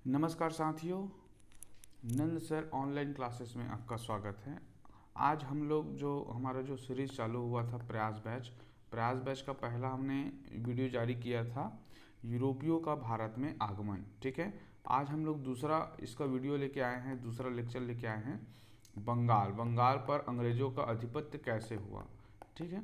नमस्कार साथियों, नंद sir online classes में आपका स्वागत है। आज हम लोग हमारा जो सीरीज़ चालू हुआ था प्रयास बैच का पहला हमने वीडियो जारी किया था यूरोपियों का भारत में आगमन। ठीक है, आज हम लोग दूसरा इसका वीडियो लेके आए हैं, दूसरा लेक्चर लेके आए हैं बंगाल पर अंग्रेज़ों का आधिपत्य कैसे हुआ। ठीक है,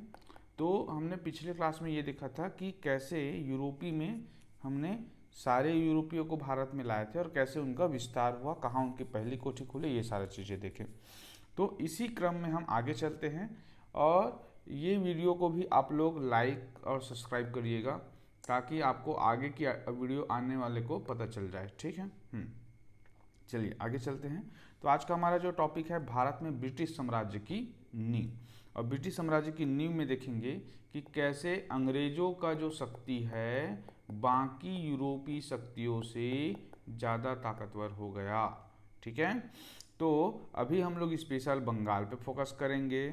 तो हमने पिछले क्लास में ये देखा था कि कैसे यूरोपी में हमने सारे यूरोपियों को भारत में लाए थे और कैसे उनका विस्तार हुआ, कहाँ उनकी पहली कोठी खुले, ये सारी चीज़ें देखें। तो इसी क्रम में हम आगे चलते हैं और ये वीडियो को भी आप लोग लाइक और सब्सक्राइब करिएगा ताकि आपको आगे की वीडियो आने वाले को पता चल जाए। ठीक है, चलिए आगे चलते हैं। तो आज का हमारा जो टॉपिक है भारत में ब्रिटिश साम्राज्य की नींव, और ब्रिटिश साम्राज्य की नींव में देखेंगे कि कैसे अंग्रेजों का जो शक्ति है बाकी यूरोपीय शक्तियों से ज़्यादा ताकतवर हो गया। ठीक है, तो अभी हम लोग स्पेशल बंगाल पे फोकस करेंगे।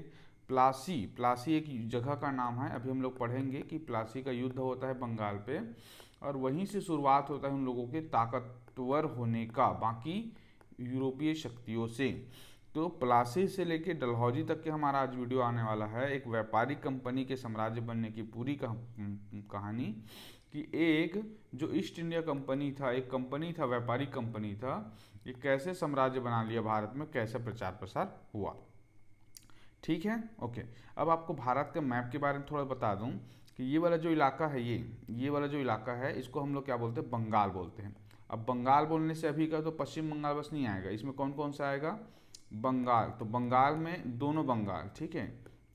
प्लासी एक जगह का नाम है। अभी हम लोग पढ़ेंगे कि प्लासी का युद्ध होता है बंगाल पे और वहीं से शुरुआत होता है उन लोगों के ताकतवर होने का बाकी यूरोपीय शक्तियों से। तो प्लासी से लेके डलहौजी तक के हमारा आज वीडियो आने वाला है, एक व्यापारिक कंपनी के साम्राज्य बनने की पूरी कहानी कि एक जो ईस्ट इंडिया कंपनी था, एक कंपनी था, व्यापारिक कंपनी था, ये कैसे साम्राज्य बना लिया भारत में, कैसे प्रचार प्रसार हुआ। ठीक है, ओके। अब आपको भारत के मैप के बारे में थोड़ा बता दूं कि ये वाला जो इलाका है, ये वाला जो इलाका है, इसको हम लोग क्या बोलते हैं, बंगाल बोलते हैं। अब बंगाल बोलने से अभी का तो पश्चिम बंगाल बस नहीं आएगा, इसमें कौन कौन सा आएगा, बंगाल। तो बंगाल में दोनों बंगाल, ठीक है,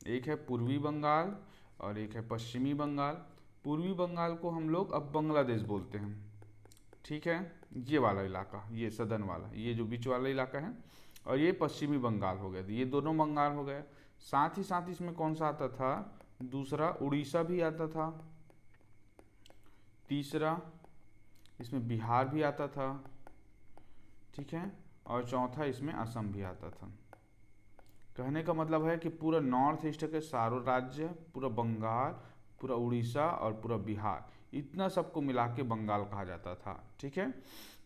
एक है पूर्वी बंगाल और एक है पश्चिमी बंगाल। पूर्वी बंगाल को हम लोग अब बांग्लादेश बोलते हैं। ठीक है, ये वाला इलाका, ये सदर्न वाला, ये जो बीच वाला इलाका है, और ये पश्चिमी बंगाल हो गया। तो ये दोनों बंगाल हो गए। साथ ही साथ इसमें कौन सा आता था, दूसरा उड़ीसा भी आता था, तीसरा इसमें बिहार भी आता था, ठीक है, और चौथा इसमें असम भी आता था। कहने का मतलब है कि पूरा नॉर्थ ईस्ट के सारों राज्य, पूरा बंगाल, पूरा उड़ीसा और पूरा बिहार, इतना सबको मिला के बंगाल कहा जाता था। ठीक है,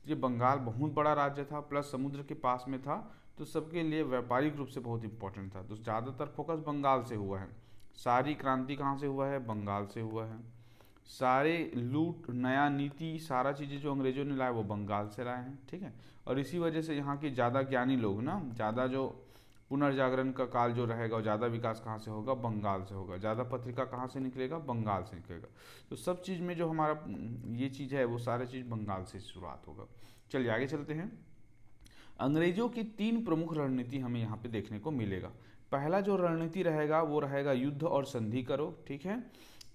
ये बंगाल बहुत बड़ा राज्य था, प्लस समुद्र के पास में था, तो सबके लिए व्यापारिक रूप से बहुत इंपॉर्टेंट था। तो ज़्यादातर फोकस बंगाल से हुआ है। सारी क्रांति कहाँ से हुआ है, बंगाल से हुआ है। सारे लूट, नया नीति, सारा चीज़ें जो अंग्रेजों ने लाए वो बंगाल से लाए हैं। ठीक है, और इसी वजह से यहाँ के ज़्यादा ज्ञानी लोग ना, ज़्यादा जो पुनर्जागरण का काल जो रहेगा और ज़्यादा विकास कहाँ से होगा, बंगाल से होगा। ज़्यादा पत्रिका कहाँ से निकलेगा, बंगाल से निकलेगा। तो सब चीज़ में जो हमारा ये चीज़ है वो सारी चीज़ बंगाल से शुरुआत होगा। चलिए आगे चलते हैं। अंग्रेजों की 3 प्रमुख रणनीति हमें यहाँ पे देखने को मिलेगा। पहला जो रणनीति रहेगा वो रहेगा युद्ध और संधि करो। ठीक है,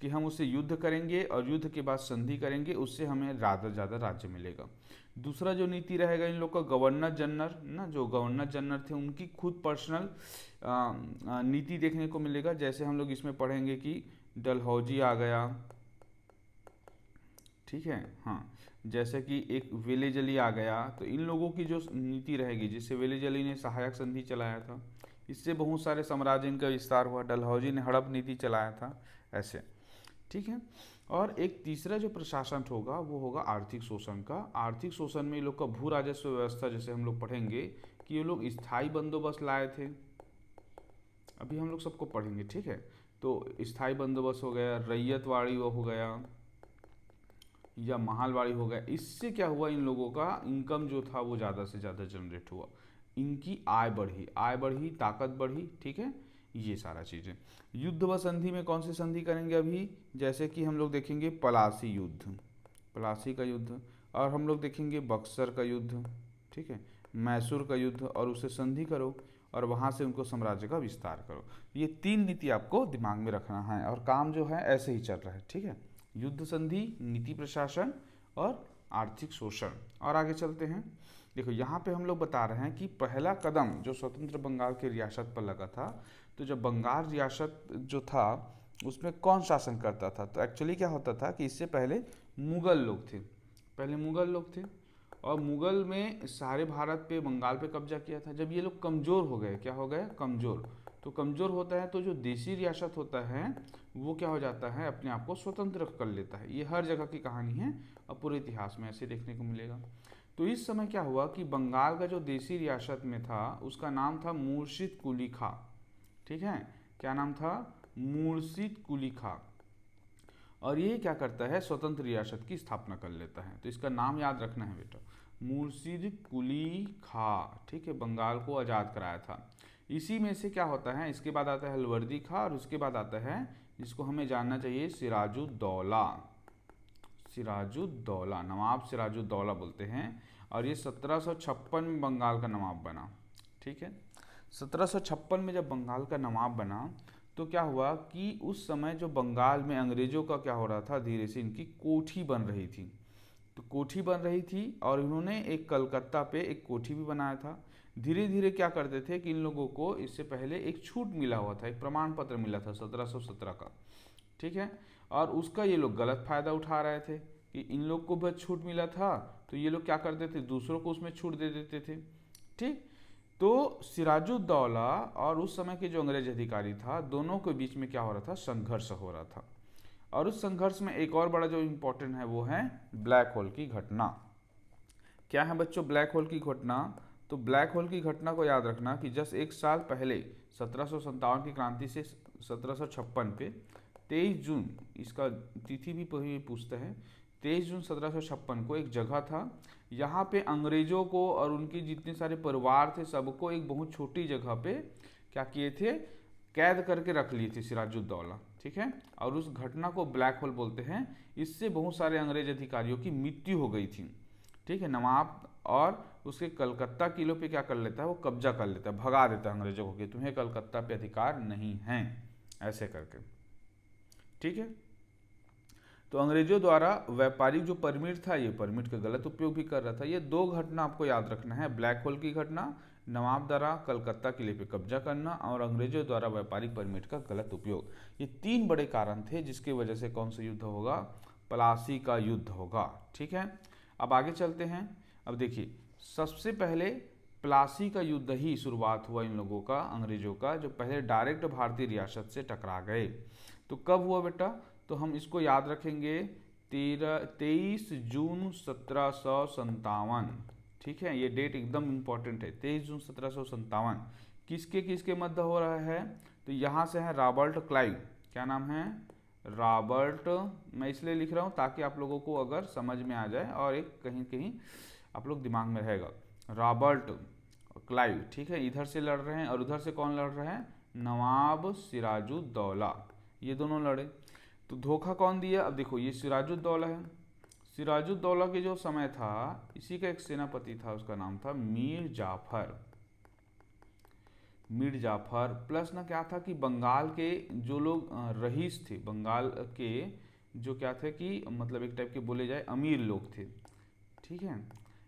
कि हम उससे युद्ध करेंगे और युद्ध के बाद संधि करेंगे, उससे हमें ज़्यादा ज़्यादा राज्य मिलेगा। दूसरा जो नीति रहेगा इन लोग का, गवर्नर जनरल ना, जो गवर्नर जनरल थे उनकी खुद पर्सनल नीति देखने को मिलेगा। जैसे हम लोग इसमें पढ़ेंगे कि डलहौजी आ गया, ठीक है, हाँ, जैसे कि एक वेलेजली आ गया, तो इन लोगों की जो नीति रहेगी, जिससे वेलेजली ने सहायक संधि चलाया था, इससे बहुत सारे साम्राज्य इनका विस्तार हुआ। डलहौजी ने हड़प नीति चलाया था, ऐसे। ठीक है, और एक तीसरा जो प्रशासन होगा वो होगा आर्थिक शोषण का। आर्थिक शोषण में ये लोग का भू राजस्व व्यवस्था, जैसे हम लोग पढ़ेंगे कि ये लोग स्थायी बंदोबस्त लाए थे, अभी हम लोग सबको पढ़ेंगे। ठीक है, तो स्थायी बंदोबस्त हो गया, रैयतवाड़ी वो हो गया या महालवाड़ी हो गया। इससे क्या हुआ, इन लोगों का इनकम जो था वो ज़्यादा से ज़्यादा जनरेट हुआ, इनकी आय बढ़ी, ताकत बढ़ी। ठीक है, ये सारा चीज़ें। युद्ध व संधि में कौन सी संधि करेंगे अभी, जैसे कि हम लोग देखेंगे प्लासी का युद्ध, और हम लोग देखेंगे बक्सर का युद्ध, ठीक है, मैसूर का युद्ध, और उसे संधि करो और वहाँ से उनको साम्राज्य का विस्तार करो। ये 3 नीति आपको दिमाग में रखना है और काम जो है ऐसे ही चल रहा है। ठीक है, युद्ध संधि, नीति प्रशासन और आर्थिक शोषण। और आगे चलते हैं। देखो यहाँ पे हम लोग बता रहे हैं कि पहला कदम जो स्वतंत्र बंगाल की रियासत पर लगा था, तो जब बंगाल रियासत जो था उसमें कौन शासन करता था, तो एक्चुअली क्या होता था कि इससे पहले मुगल लोग थे, और मुगल में सारे भारत पे, बंगाल पे कब्जा किया था। जब ये लोग कमज़ोर हो गए, क्या हो गए, कमज़ोर, तो कमज़ोर होता है तो जो देशी रियासत होता है वो क्या हो जाता है, अपने आप को स्वतंत्र कर लेता है। ये हर जगह की कहानी है और पूरे इतिहास में ऐसे देखने को मिलेगा। तो इस समय क्या हुआ कि बंगाल का जो देसी रियासत में था उसका नाम था मुर्शिद कुली खां। ठीक है, क्या नाम था? मुर्शिद कुली खां। और ये क्या करता है, स्वतंत्र रियासत की स्थापना कर लेता है। तो इसका नाम याद रखना है बेटा, मुर्शिद कुली खां। ठीक है, बंगाल को आज़ाद कराया था। इसी में से क्या होता है, इसके बाद आता है अलवर्दी खां और उसके बाद आता है जिसको हमें जानना चाहिए सिराजुद्दौला। सिराजुद्दौला, नवाब सिराजुद्दौला बोलते हैं। और ये 1756 में बंगाल का नवाब बना। ठीक है, 1756 में जब बंगाल का नवाब बना तो क्या हुआ कि उस समय जो बंगाल में अंग्रेजों का क्या हो रहा था, धीरे से इनकी कोठी बन रही थी। तो कोठी बन रही थी और इन्होंने एक कलकत्ता पे एक कोठी भी बनाया था। धीरे धीरे क्या करते थे कि इन लोगों को इससे पहले एक छूट मिला हुआ था, एक प्रमाण पत्र मिला था 1717 का। ठीक है, और उसका ये लोग गलत फायदा उठा रहे थे कि इन लोग को बस छूट मिला था, तो ये लोग क्या करते थे, दूसरों को उसमें छूट दे देते थे। ठीक, तो सिराजुद्दौला और उस समय के जो अंग्रेज अधिकारी था, दोनों के बीच में क्या हो रहा था, संघर्ष हो रहा था। और उस संघर्ष में एक और बड़ा जो इम्पोर्टेंट है वो है ब्लैक होल की घटना। क्या है बच्चों ब्लैक होल की घटना? तो ब्लैक होल की घटना को याद रखना कि जस्ट एक साल पहले 1757 की क्रांति से 1756 पे 23 जून, इसका तिथि भी पूछता है, 23 जून 1756 को एक जगह था, यहाँ पे अंग्रेजों को और उनके जितने सारे परिवार थे सबको एक बहुत छोटी जगह पे क्या किए थे, कैद करके रख लिए थे सिराजुद्दौला। ठीक है, और उस घटना को ब्लैक होल बोलते हैं। इससे बहुत सारे अंग्रेज अधिकारियों की मृत्यु हो गई थी। ठीक है, नवाब और उसके कलकत्ता किलो पे क्या कर लेता है, वो कब्जा कर लेता है, भगा देता है अंग्रेजों को कि तुम्हें कलकत्ता पे अधिकार नहीं है, ऐसे करके। ठीक है, तो अंग्रेजों द्वारा व्यापारिक जो परमिट था, ये परमिट का गलत उपयोग भी कर रहा था। ये दो घटना आपको याद रखना है, ब्लैक होल की घटना, नवाब द्वारा कलकत्ता किले पे कब्जा करना, और अंग्रेजों द्वारा व्यापारिक परमिट का गलत उपयोग। ये तीन बड़े कारण थे जिसकी वजह से कौन सा युद्ध होगा, प्लासी का युद्ध होगा। ठीक है, अब आगे चलते हैं। अब देखिए, सबसे पहले प्लासी का युद्ध ही शुरुआत हुआ इन लोगों का, अंग्रेजों का, जो पहले डायरेक्ट भारतीय रियासत से टकरा गए। तो कब हुआ बेटा? तो हम इसको याद रखेंगे 23 जून 1757। ठीक है, ये डेट एकदम इंपॉर्टेंट है, 23 जून 1757। किसके किसके मध्य हो रहा है? तो यहाँ से है रॉबर्ट क्लाइव। क्या नाम है? रॉबर्ट। मैं इसलिए लिख रहा हूँ ताकि आप लोगों को अगर समझ में आ जाए और एक कहीं कहीं आप लोग दिमाग में रहेगा। रॉबर्ट क्लाइव, ठीक है, इधर से लड़ रहे हैं और उधर से कौन लड़ रहे हैं, नवाब सिराजुद्दौला, ये दोनों लड़े। तो धोखा कौन दिया? अब देखो, ये सिराजुद्दौला है। सिराजुद्दौला के जो समय था, इसी का एक सेनापति था, उसका नाम था मीर जाफर। मीर जाफर प्लस ना क्या था कि बंगाल के जो लोग रईस थे, बंगाल के जो क्या थे कि मतलब एक टाइप के बोले जाए अमीर लोग थे। ठीक है,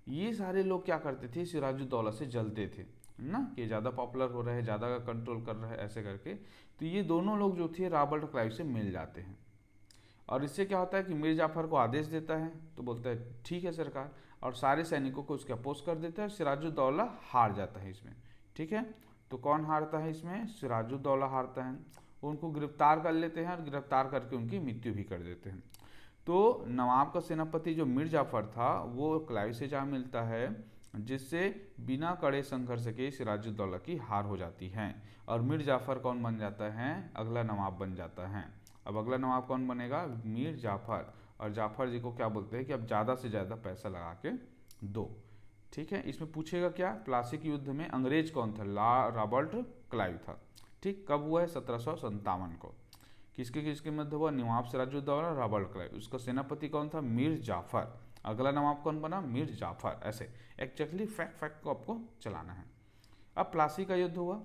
ये सारे लोग क्या करते थे, सिराजुद्दौला से जलते थे ना, कि ज़्यादा पॉपुलर हो रहा है, ज़्यादा कंट्रोल कर रहा है, ऐसे करके। तो ये दोनों लोग जो थे रॉबर्ट क्लाइव से मिल जाते हैं, और इससे क्या होता है कि मीर जाफर को आदेश देता है, तो बोलता है ठीक है सरकार, और सारे सैनिकों को उसके अपोज कर देता है। सिराजुद्दौला हार जाता है इसमें। ठीक है, तो कौन हारता है इसमें? सिराजुद्दौला हारता है। उनको गिरफ्तार कर लेते हैं और गिरफ्तार करके उनकी मृत्यु भी कर देते हैं। तो नवाब का सेनापति जो मीर जाफर था वो क्लाइव से जा मिलता है, जिससे बिना कड़े संघर्ष के सिराजुद्दौला की हार हो जाती है, और मीर जाफर कौन बन जाता है, अगला नवाब बन जाता है। अब अगला नवाब कौन बनेगा? मीर जाफर। और जाफर जी को क्या बोलते हैं कि अब ज़्यादा से ज़्यादा पैसा लगा के दो। ठीक है, इसमें पूछेगा क्या, प्लासी के युद्ध में अंग्रेज कौन था? रॉबर्ट क्लाइव था। ठीक, कब हुआ है? 1757 को। किसके किसके मध्य हुआ? नवाब सिराजुद्दौला, रॉबर्ट क्लाइव। उसका सेनापति कौन था? मीर जाफर। अगला नवाब कौन बना? मीर जाफर। ऐसे एक्जैक्टली फैक्ट को आपको चलाना है। अब प्लासी का युद्ध हुआ।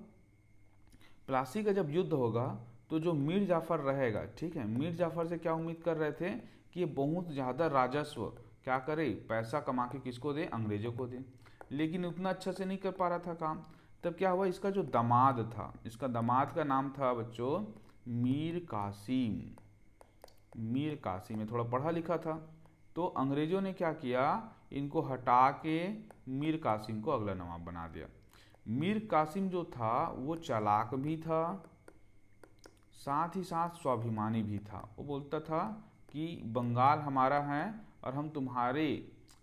प्लासी का जब युद्ध होगा तो जो मीर जाफर रहेगा, ठीक है, मीर जाफर से क्या उम्मीद कर रहे थे कि ये बहुत ज़्यादा राजस्व क्या करे, पैसा कमा के किसको दे? अंग्रेजों को दे। लेकिन उतना अच्छा से नहीं कर पा रहा था काम। तब क्या हुआ, इसका जो दामाद था, इसका दामाद का नाम था बच्चों मीर कासिम। मीर कासिम में थोड़ा पढ़ा लिखा था, तो अंग्रेजों ने क्या किया, इनको हटा के मीर कासिम को अगला नवाब बना दिया। मीर कासिम जो था वो चालाक भी था, साथ ही साथ स्वाभिमानी भी था। वो बोलता था कि बंगाल हमारा है और हम तुम्हारे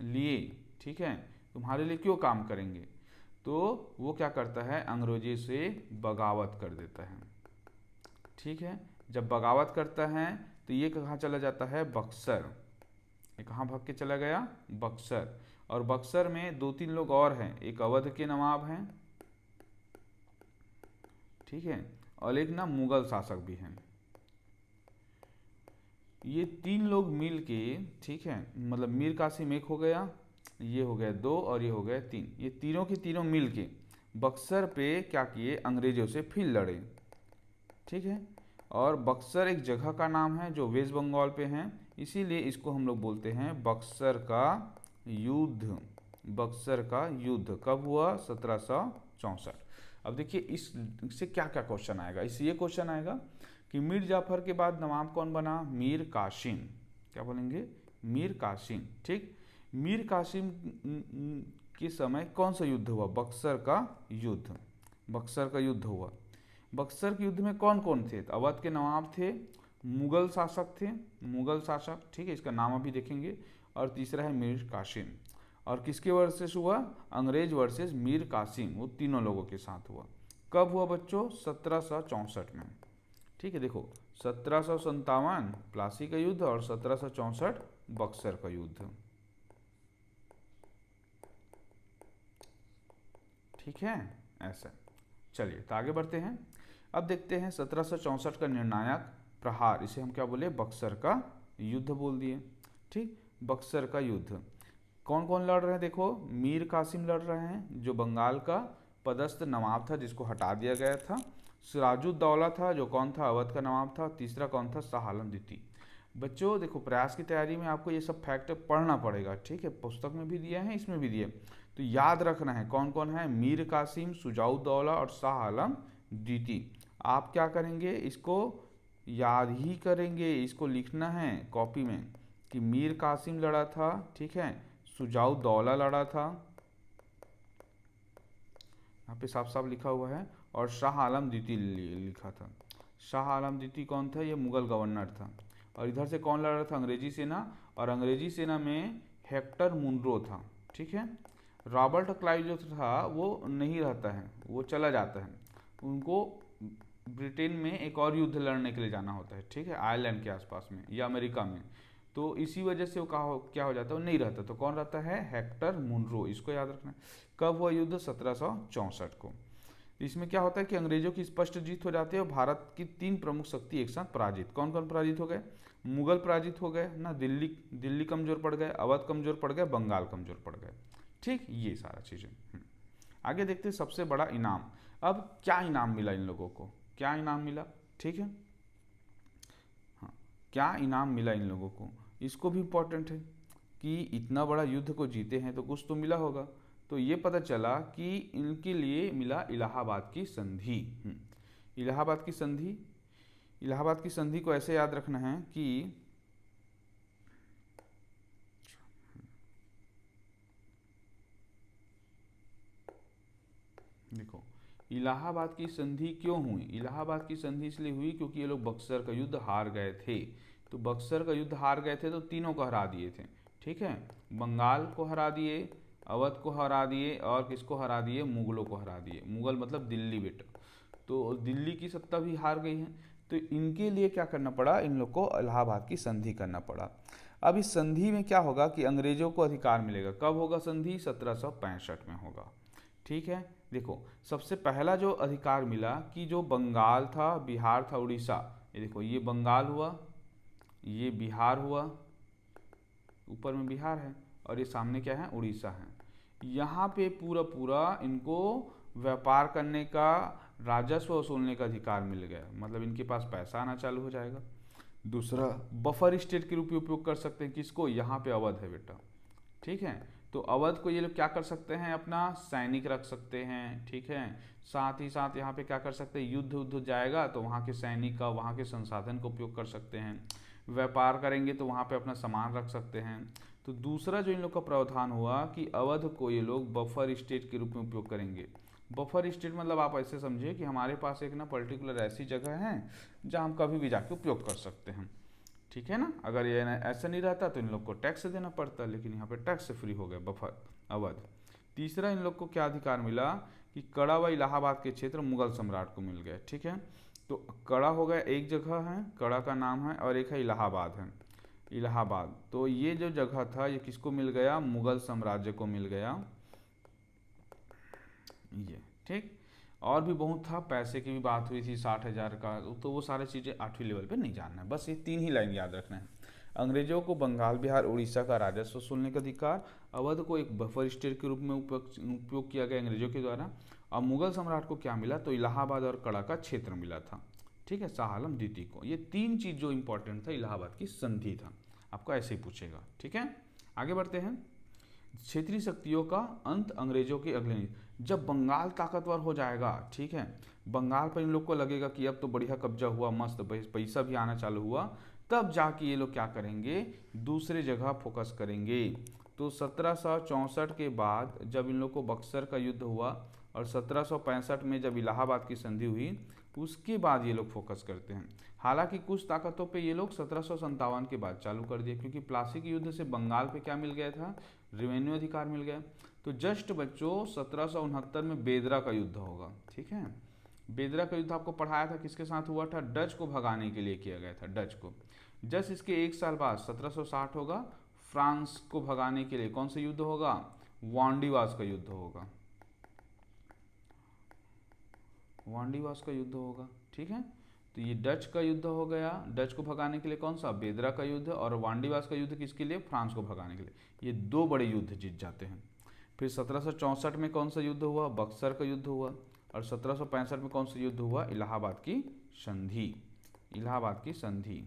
लिए, ठीक है, तुम्हारे लिए क्यों काम करेंगे। तो वो क्या करता है, अंग्रेजी से बगावत कर देता है। ठीक है, जब बगावत करता है तो ये कहाँ चला जाता है, बक्सर। ये कहाँ भाग के चला गया, बक्सर। और बक्सर में 2-3 लोग और हैं, एक अवध के नवाब हैं, ठीक है, और एक ना मुगल शासक भी हैं। ये 3 लोग मिल के, ठीक है, मतलब मीर कासिम एक हो गया, ये हो गया 2 और ये हो गया 3, ये तीनों के तीनों मिल के बक्सर पे क्या किए, अंग्रेजों से फिर लड़े। ठीक है, और बक्सर एक जगह का नाम है जो वेस्ट बंगाल पे है, इसीलिए इसको हम लोग बोलते हैं बक्सर का युद्ध। बक्सर का युद्ध कब हुआ, 1764। अब देखिए इससे क्या क्या क्वेश्चन आएगा, इससे ये क्वेश्चन आएगा कि मीर जाफर के बाद नवाब कौन बना, मीर कासिम। क्या बोलेंगे, मीर कासिम। ठीक, मीर कासिम के समय कौन सा युद्ध हुआ, बक्सर का युद्ध। बक्सर का युद्ध हुआ। बक्सर के युद्ध में कौन कौन थे, तो अवध के नवाब थे, मुगल शासक थे, मुगल शासक, ठीक है, इसका नाम अभी देखेंगे, और तीसरा है मीर कासिम। और किसके वर्सेस हुआ, अंग्रेज वर्सेस मीर कासिम, वो तीनों लोगों के साथ हुआ। कब हुआ बच्चों, 1764 में। ठीक है, देखो 1757 प्लासी का युद्ध और 1764 बक्सर का युद्ध। ठीक है, ऐसा। चलिए तो आगे बढ़ते हैं। अब देखते हैं 1764 का निर्णायक प्रहार, इसे हम क्या बोले, बक्सर का युद्ध बोल दिए। ठीक, बक्सर का युद्ध कौन कौन लड़ रहे हैं, देखो मीर कासिम लड़ रहे हैं जो बंगाल का पदस्थ नवाब था जिसको हटा दिया गया था, सिराजुद्दौला था जो कौन था, अवध का नवाब था, तीसरा कौन था, शाह आलम द्वितीय। बच्चों देखो प्रयास की तैयारी में आपको ये सब फैक्ट पढ़ना पड़ेगा, ठीक है, पुस्तक में भी दिया है, इसमें भी दिया, तो याद रखना है कौन कौन है, मीर कासिम, शुजाउद्दौला और शाह आलम द्वितीय। आप क्या करेंगे, इसको याद ही करेंगे, इसको लिखना है कॉपी में कि मीर कासिम लड़ा था, ठीक है, शुजाउद्दौला लड़ा था, यहाँ पे साफ साफ लिखा हुआ है, और शाह आलम द्वितीय लिखा था। शाह आलम द्वितीय कौन था, ये मुगल गवर्नर था। और इधर से कौन लड़ रहा था, अंग्रेजी सेना, और अंग्रेजी सेना में हेक्टर मुनरो था। ठीक है, रॉबर्ट क्लाइव जो था वो नहीं रहता है, वो चला जाता है, उनको ब्रिटेन में एक और युद्ध लड़ने के लिए जाना होता है, ठीक है, आयरलैंड के आसपास में या अमेरिका में, तो इसी वजह से वो क्या हो जाता है, वो नहीं रहता, तो कौन रहता है, हेक्टर मुनरो, इसको याद रखना। कब हुआ युद्ध, 1764 को। इसमें क्या होता है कि अंग्रेजों की स्पष्ट जीत हो जाती है और भारत की 3 प्रमुख शक्ति एक साथ पराजित। कौन कौन पराजित हो गए, मुगल पराजित हो गए ना, दिल्ली कमजोर पड़ गए, अवध कमजोर पड़ गए, बंगाल कमजोर पड़ गए। ठीक, ये सारा चीजें। आगे देखते हैं सबसे बड़ा इनाम। अब क्या इनाम मिला इन लोगों को, क्या इनाम मिला, ठीक है, हाँ, क्या इनाम मिला इन लोगों को, इसको भी इम्पोर्टेंट है कि इतना बड़ा युद्ध को जीते हैं तो कुछ तो मिला होगा। तो ये पता चला कि इनके लिए मिला इलाहाबाद की संधि। इलाहाबाद की संधि, इलाहाबाद की संधि को ऐसे याद रखना है कि देखो इलाहाबाद की संधि क्यों हुई, इलाहाबाद की संधि इसलिए हुई क्योंकि ये लोग बक्सर का युद्ध हार गए थे। तो बक्सर का युद्ध हार गए थे तो तीनों को हरा दिए थे, ठीक है, बंगाल को हरा दिए, अवध को हरा दिए, और किसको हरा दिए, मुगलों को हरा दिए। मुगल मतलब दिल्ली बेटा, तो दिल्ली की सत्ता भी हार गई है, तो इनके लिए क्या करना पड़ा, इन लोग को इलाहाबाद की संधि करना पड़ा। अब इस संधि में क्या होगा कि अंग्रेजों को अधिकार मिलेगा। कब होगा संधि, 1765 में होगा। ठीक है, देखो सबसे पहला जो अधिकार मिला कि जो बंगाल था, बिहार था, उड़ीसा, ये देखो ये बंगाल हुआ, ये बिहार हुआ, ऊपर में बिहार है, और ये सामने क्या है, उड़ीसा है। यहाँ पे पूरा पूरा इनको व्यापार करने का, राजस्व वसूलने का अधिकार मिल गया, मतलब इनके पास पैसा आना चालू हो जाएगा। दूसरा, बफर स्टेट के रूप में उपयोग कर सकते हैं किसको, यहाँ पे अवध है बेटा, ठीक है, तो अवध को ये लोग क्या कर सकते हैं, अपना सैनिक रख सकते हैं, ठीक है, साथ ही साथ यहाँ पे क्या कर सकते हैं, युद्ध जाएगा तो वहाँ के सैनिक का, वहाँ के संसाधन का उपयोग कर सकते हैं, व्यापार करेंगे तो वहाँ पे अपना सामान रख सकते हैं। तो दूसरा जो इन लोग का प्रावधान हुआ कि अवध को ये लोग बफर स्टेट के रूप में उपयोग करेंगे। बफर स्टेट मतलब आप ऐसे समझिए कि हमारे पास एक ना पर्टिकुलर ऐसी जगह है जहाँ हम कभी भी जाके उपयोग कर सकते हैं, ठीक है ना। अगर ये ऐसा नहीं रहता तो इन लोग को टैक्स देना पड़ता, लेकिन यहाँ पे टैक्स से फ्री हो गए बफर अवध। तीसरा इन लोग को क्या अधिकार मिला कि कड़ा व इलाहाबाद के क्षेत्र मुगल सम्राट को मिल गए। ठीक है, तो कड़ा हो गया, एक जगह है कड़ा का नाम है, और एक है इलाहाबाद है, इलाहाबाद। तो ये जो जगह था ये किसको मिल गया, मुगल साम्राज्य को मिल गया ये। ठीक, और भी बहुत था, पैसे की भी बात हुई थी 60,000 का, तो वो सारी चीज़ें 8वीं लेवल पे नहीं जानना है, बस ये 3 ही लाइन याद रखना है। अंग्रेजों को बंगाल, बिहार, उड़ीसा का राजस्व वसूलने का अधिकार, अवध को एक बफर स्टेट के रूप में उपयोग किया गया अंग्रेजों के द्वारा, और मुगल सम्राट को क्या मिला, तो इलाहाबाद और कड़ा का क्षेत्र मिला था। ठीक है, शाह आलम द्वितीय को। ये 3 चीज़ जो इंपॉर्टेंट था, इलाहाबाद की संधि था, आपको ऐसे ही पूछेगा। ठीक है, आगे बढ़ते हैं। क्षेत्रीय शक्तियों का अंत अंग्रेजों की अगले नीति। जब बंगाल ताकतवर हो जाएगा, ठीक है, बंगाल पर इन लोग को लगेगा कि अब तो बढ़िया कब्जा हुआ, मस्त पैसा भी आना चालू हुआ, तब जाके ये लोग क्या करेंगे, दूसरे जगह फोकस करेंगे। तो 1764 के बाद जब इन लोग को बक्सर का युद्ध हुआ और 1765 में जब इलाहाबाद की संधि हुई, उसके बाद ये लोग फोकस करते हैं। हालांकि कुछ ताकतों पे ये लोग 1757 के बाद चालू कर दिए, क्योंकि प्लासी के युद्ध से बंगाल पे क्या मिल गया था, रेवेन्यू अधिकार मिल गया। तो जस्ट बच्चों 1769 में बेदरा का युद्ध होगा। ठीक है, बेदरा का युद्ध आपको पढ़ाया था, किसके साथ हुआ था, डच को भगाने के लिए किया गया था, डच को। जस्ट इसके एक साल बाद 1760 होगा, फ्रांस को भगाने के लिए कौन सा युद्ध होगा, वांडीवास का युद्ध होगा, वांडीवास का युद्ध होगा। ठीक है, तो ये डच का युद्ध हो गया, डच को भगाने के लिए कौन सा, बेदरा का युद्ध, और वांडीवास का युद्ध किसके लिए, फ्रांस को भगाने के लिए। ये 2 बड़े युद्ध जीत जाते हैं। फिर 1764 में कौन सा युद्ध हुआ, बक्सर का युद्ध हुआ, और 1765 में कौन सा युद्ध हुआ, इलाहाबाद की संधि, इलाहाबाद की संधि।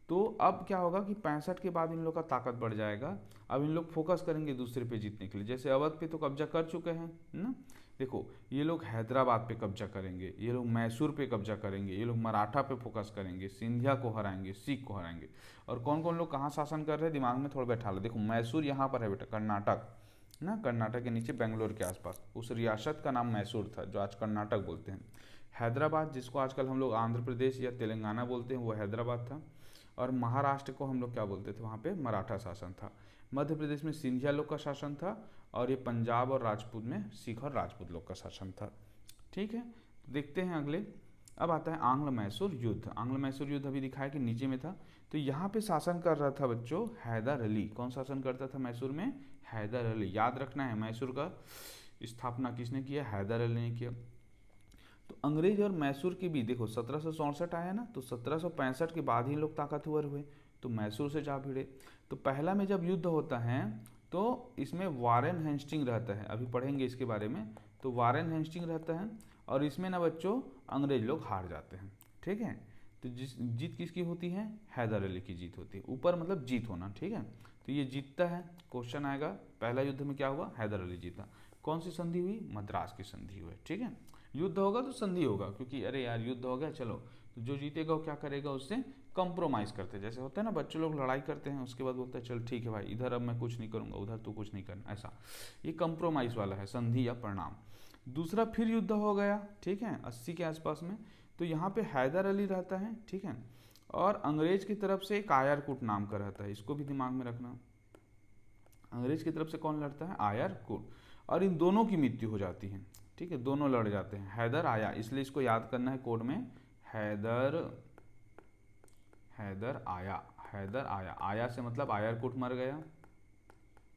तो अब क्या होगा कि 65 के बाद इन लोग का ताकत बढ़ जाएगा। अब इन लोग फोकस करेंगे दूसरे पे जीतने के लिए। जैसे अवध पे तो कब्जा कर चुके हैं ना, देखो ये लोग हैदराबाद पे कब्जा करेंगे, ये लोग मैसूर पे कब्जा करेंगे, ये लोग मराठा पे फोकस करेंगे, सिंधिया को हराएंगे, सिख को हराएंगे। और कौन कौन लोग कहाँ शासन कर रहे हैं, दिमाग में थोड़ा बैठा लो। देखो मैसूर यहाँ पर है बेटा, कर्नाटक ना, कर्नाटक के नीचे बेंगलोर के आसपास, उस रियासत का नाम मैसूर था, जो आज कर्नाटक बोलते हैं। हैदराबाद, जिसको आजकल हम लोग आंध्र प्रदेश या तेलंगाना बोलते हैं, वो हैदराबाद था। और महाराष्ट्र को हम लोग क्या बोलते थे, वहाँ पे मराठा शासन था। मध्य प्रदेश में सिंधिया लोग का शासन था, और ये पंजाब और राजपूत में सिख और राजपूत लोग का शासन था। ठीक है, देखते हैं अगले। अब आता है आंग्ल मैसूर युद्ध। आंग्ल मैसूर युद्ध अभी दिखाया कि नीचे में था। तो यहाँ पे शासन कर रहा था बच्चों हैदर अली। कौन शासन करता था मैसूर में, हैदर अली। याद रखना है, मैसूर का स्थापना किसने किया, हैदर अली ने किया। तो अंग्रेज और मैसूर के भी देखो 1764 आया ना, तो 1765 के बाद ही लोग ताकतवर हुए, तो मैसूर से जा भिड़े। तो पहला में जब युद्ध होता है तो इसमें वारेन हेस्टिंग रहता है, अभी पढ़ेंगे इसके बारे में। तो वारेन हेस्टिंग रहता है, और इसमें ना बच्चों अंग्रेज लोग हार जाते हैं। ठीक है, तो जीत किसकी होती है, हैदर अली की जीत होती है। ऊपर मतलब जीत होना। ठीक है, तो ये जीतता है, क्वेश्चन आएगा पहला युद्ध में क्या हुआ, हैदर अली जीता। कौन सी संधि हुई, मद्रास की संधि हुई। ठीक है, युद्ध होगा तो संधि होगा, क्योंकि अरे यार युद्ध हो गया, चलो तो जो जीतेगा वो क्या करेगा, उससे कंप्रोमाइज़ करते, जैसे होता है ना बच्चे लोग लड़ाई करते हैं, उसके बाद बोलते हैं चल ठीक है भाई, इधर अब मैं कुछ नहीं करूँगा, उधर तू कुछ नहीं करना, ऐसा। ये कंप्रोमाइज़ वाला है, संधि या परिणाम। दूसरा फिर युद्ध हो गया, ठीक है, 80 के आसपास में। तो यहाँ पे हैदर अली रहता है, ठीक है, और अंग्रेज की तरफ से एक आयरकुट नाम का रहता है, इसको भी दिमाग में रखना। अंग्रेज की तरफ से कौन लड़ता है, आयरकुट, और इन दोनों की मृत्यु हो जाती है। ठीक है, दोनों लड़ जाते हैं, हैदर आया, इसलिए इसको याद करना है कोड में, हैदर, हैदर आया, हैदर आया। आया से मतलब आयरकुट मर गया,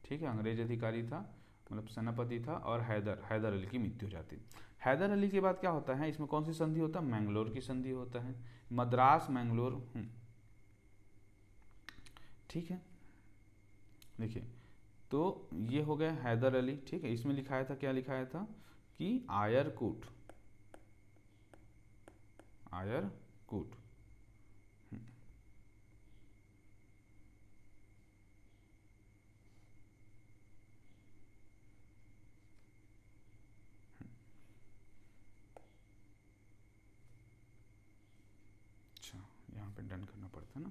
ठीक है, अंग्रेज अधिकारी था, मतलब सेनापति था, और हैदर, हैदर अली की मृत्यु हो जाती। हैदर अली के बाद क्या होता है, इसमें कौन सी संधि होता है, मैंगलोर की संधि होता है, मद्रास मैंगलोर। ठीक है, देखिए, तो ये हो गया हैदर अली। ठीक है, इसमें लिखाया था, क्या लिखाया था कि आयरकुट, आयरकुट। अच्छा, यहाँ पे डन करना पड़ता है ना।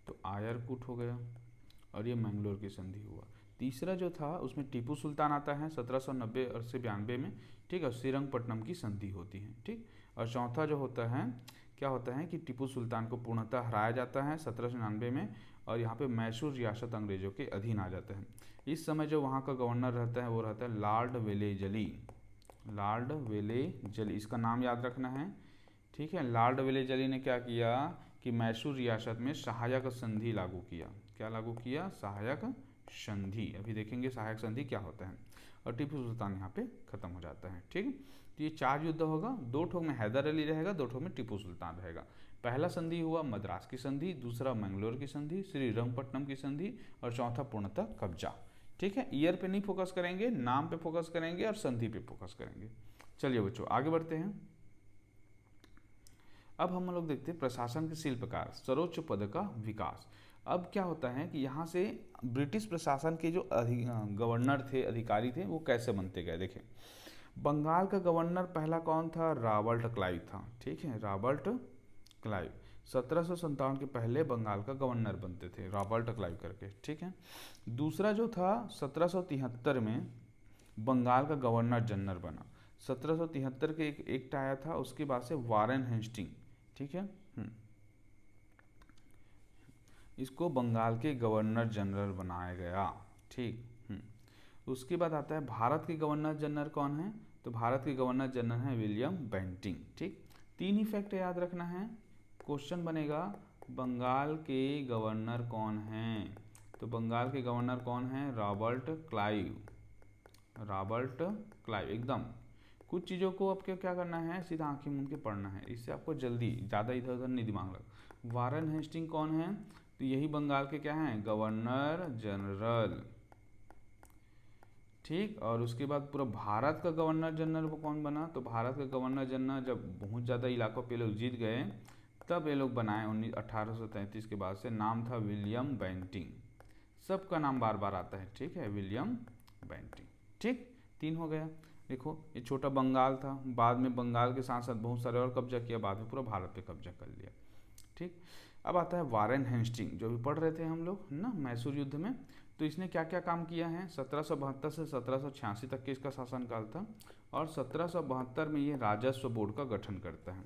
तो आयरकुट हो गया, और ये मैंगलोर की संधि हुआ। तीसरा जो था उसमें टीपू सुल्तान आता है 1790 और से 92 में, ठीक है, श्रीरंगपट्टनम की संधि होती है। ठीक, और चौथा जो होता है क्या होता है कि टीपू सुल्तान को पूर्णतः हराया जाता है 1799 में, और यहाँ पे मैसूर रियासत अंग्रेजों के अधीन आ जाता है। इस समय जो वहाँ का गवर्नर रहता है वो रहता है लॉर्ड वेलेजली। लॉर्ड वेलेजली, इसका नाम याद रखना है, ठीक है। लॉर्ड वेलेजली ने क्या किया कि मैसूर रियासत में सहायक संधि लागू किया। क्या लागू किया? सहायक संधि। अभी देखेंगे सहायक संधि क्या होता है। और टीपू सुल्तान यहाँ पे खत्म हो जाता है, ठीक है। तो ये 4 युद्ध होगा, 2 ठोक में हैदर अली रहेगा, 2 ठोक में टीपू सुल्तान रहेगा। पहला संधि हुआ मद्रास की संधि, दूसरा मैंगलोर की संधि, श्रीरंगपट्टनम की संधि, और चौथा पूर्णतः कब्जा, ठीक है। ईयर पे नहीं फोकस करेंगे, नाम पे फोकस करेंगे और संधि पे फोकस करेंगे। चलिए बच्चों आगे बढ़ते हैं। अब हम लोग देखते हैं प्रशासन के शिल्पकार, सर्वोच्च पद का विकास। अब क्या होता है कि यहाँ से ब्रिटिश प्रशासन के जो गवर्नर थे, अधिकारी थे, वो कैसे बनते गए। देखें, बंगाल का गवर्नर पहला कौन था? रॉबर्ट क्लाइव था, ठीक है। रॉबर्ट क्लाइव 1757 के पहले बंगाल का गवर्नर बनते थे, रॉबर्ट क्लाइव करके, ठीक है। दूसरा जो था 1773 में बंगाल का गवर्नर जनरल बना। 1773 के एक एक्ट आया था, उसके बाद से वारेन हेस्टिंग, ठीक है। इसको बंगाल के गवर्नर जनरल बनाया गया, ठीक। उसके बाद आता है भारत के गवर्नर जनरल कौन है? तो भारत के गवर्नर जनरल है विलियम बेंटिंग, ठीक। 3 ही फैक्ट याद रखना है, क्वेश्चन बनेगा बंगाल के गवर्नर कौन हैं? तो बंगाल के गवर्नर कौन है? Robert Clive. रॉबर्ट क्लाइव, एकदम। कुछ चीज़ों को आपको क्या करना है, सीधा आंखें मूंद के पढ़ना है, इससे आपको जल्दी, ज़्यादा इधर उधर नहीं दिमाग लगा। वारेन हेस्टिंग कौन है? तो यही बंगाल के क्या हैं? गवर्नर जनरल, ठीक। और उसके बाद पूरा भारत का गवर्नर जनरल वो कौन बना? तो भारत का गवर्नर जनरल जब बहुत ज़्यादा इलाकों पे लोग जीत गए तब ये लोग बनाए 1833 के बाद से, नाम था विलियम बेंटिंग। सबका नाम बार बार आता है, ठीक है, विलियम बेंटिंग, ठीक। 3 हो गया। देखो ये छोटा बंगाल था, बाद में बंगाल के साथ साथ बहुत सारे और कब्जा किया, बाद में पूरा भारत पे कब्जा कर लिया, ठीक। अब आता है वारेन हेस्टिंग, जो भी पढ़ रहे थे हम लोग ना मैसूर युद्ध में। तो इसने क्या क्या काम किया है? 1772 से 1786 तक के इसका शासनकाल था, और 1772 में ये राजस्व बोर्ड का गठन करता है,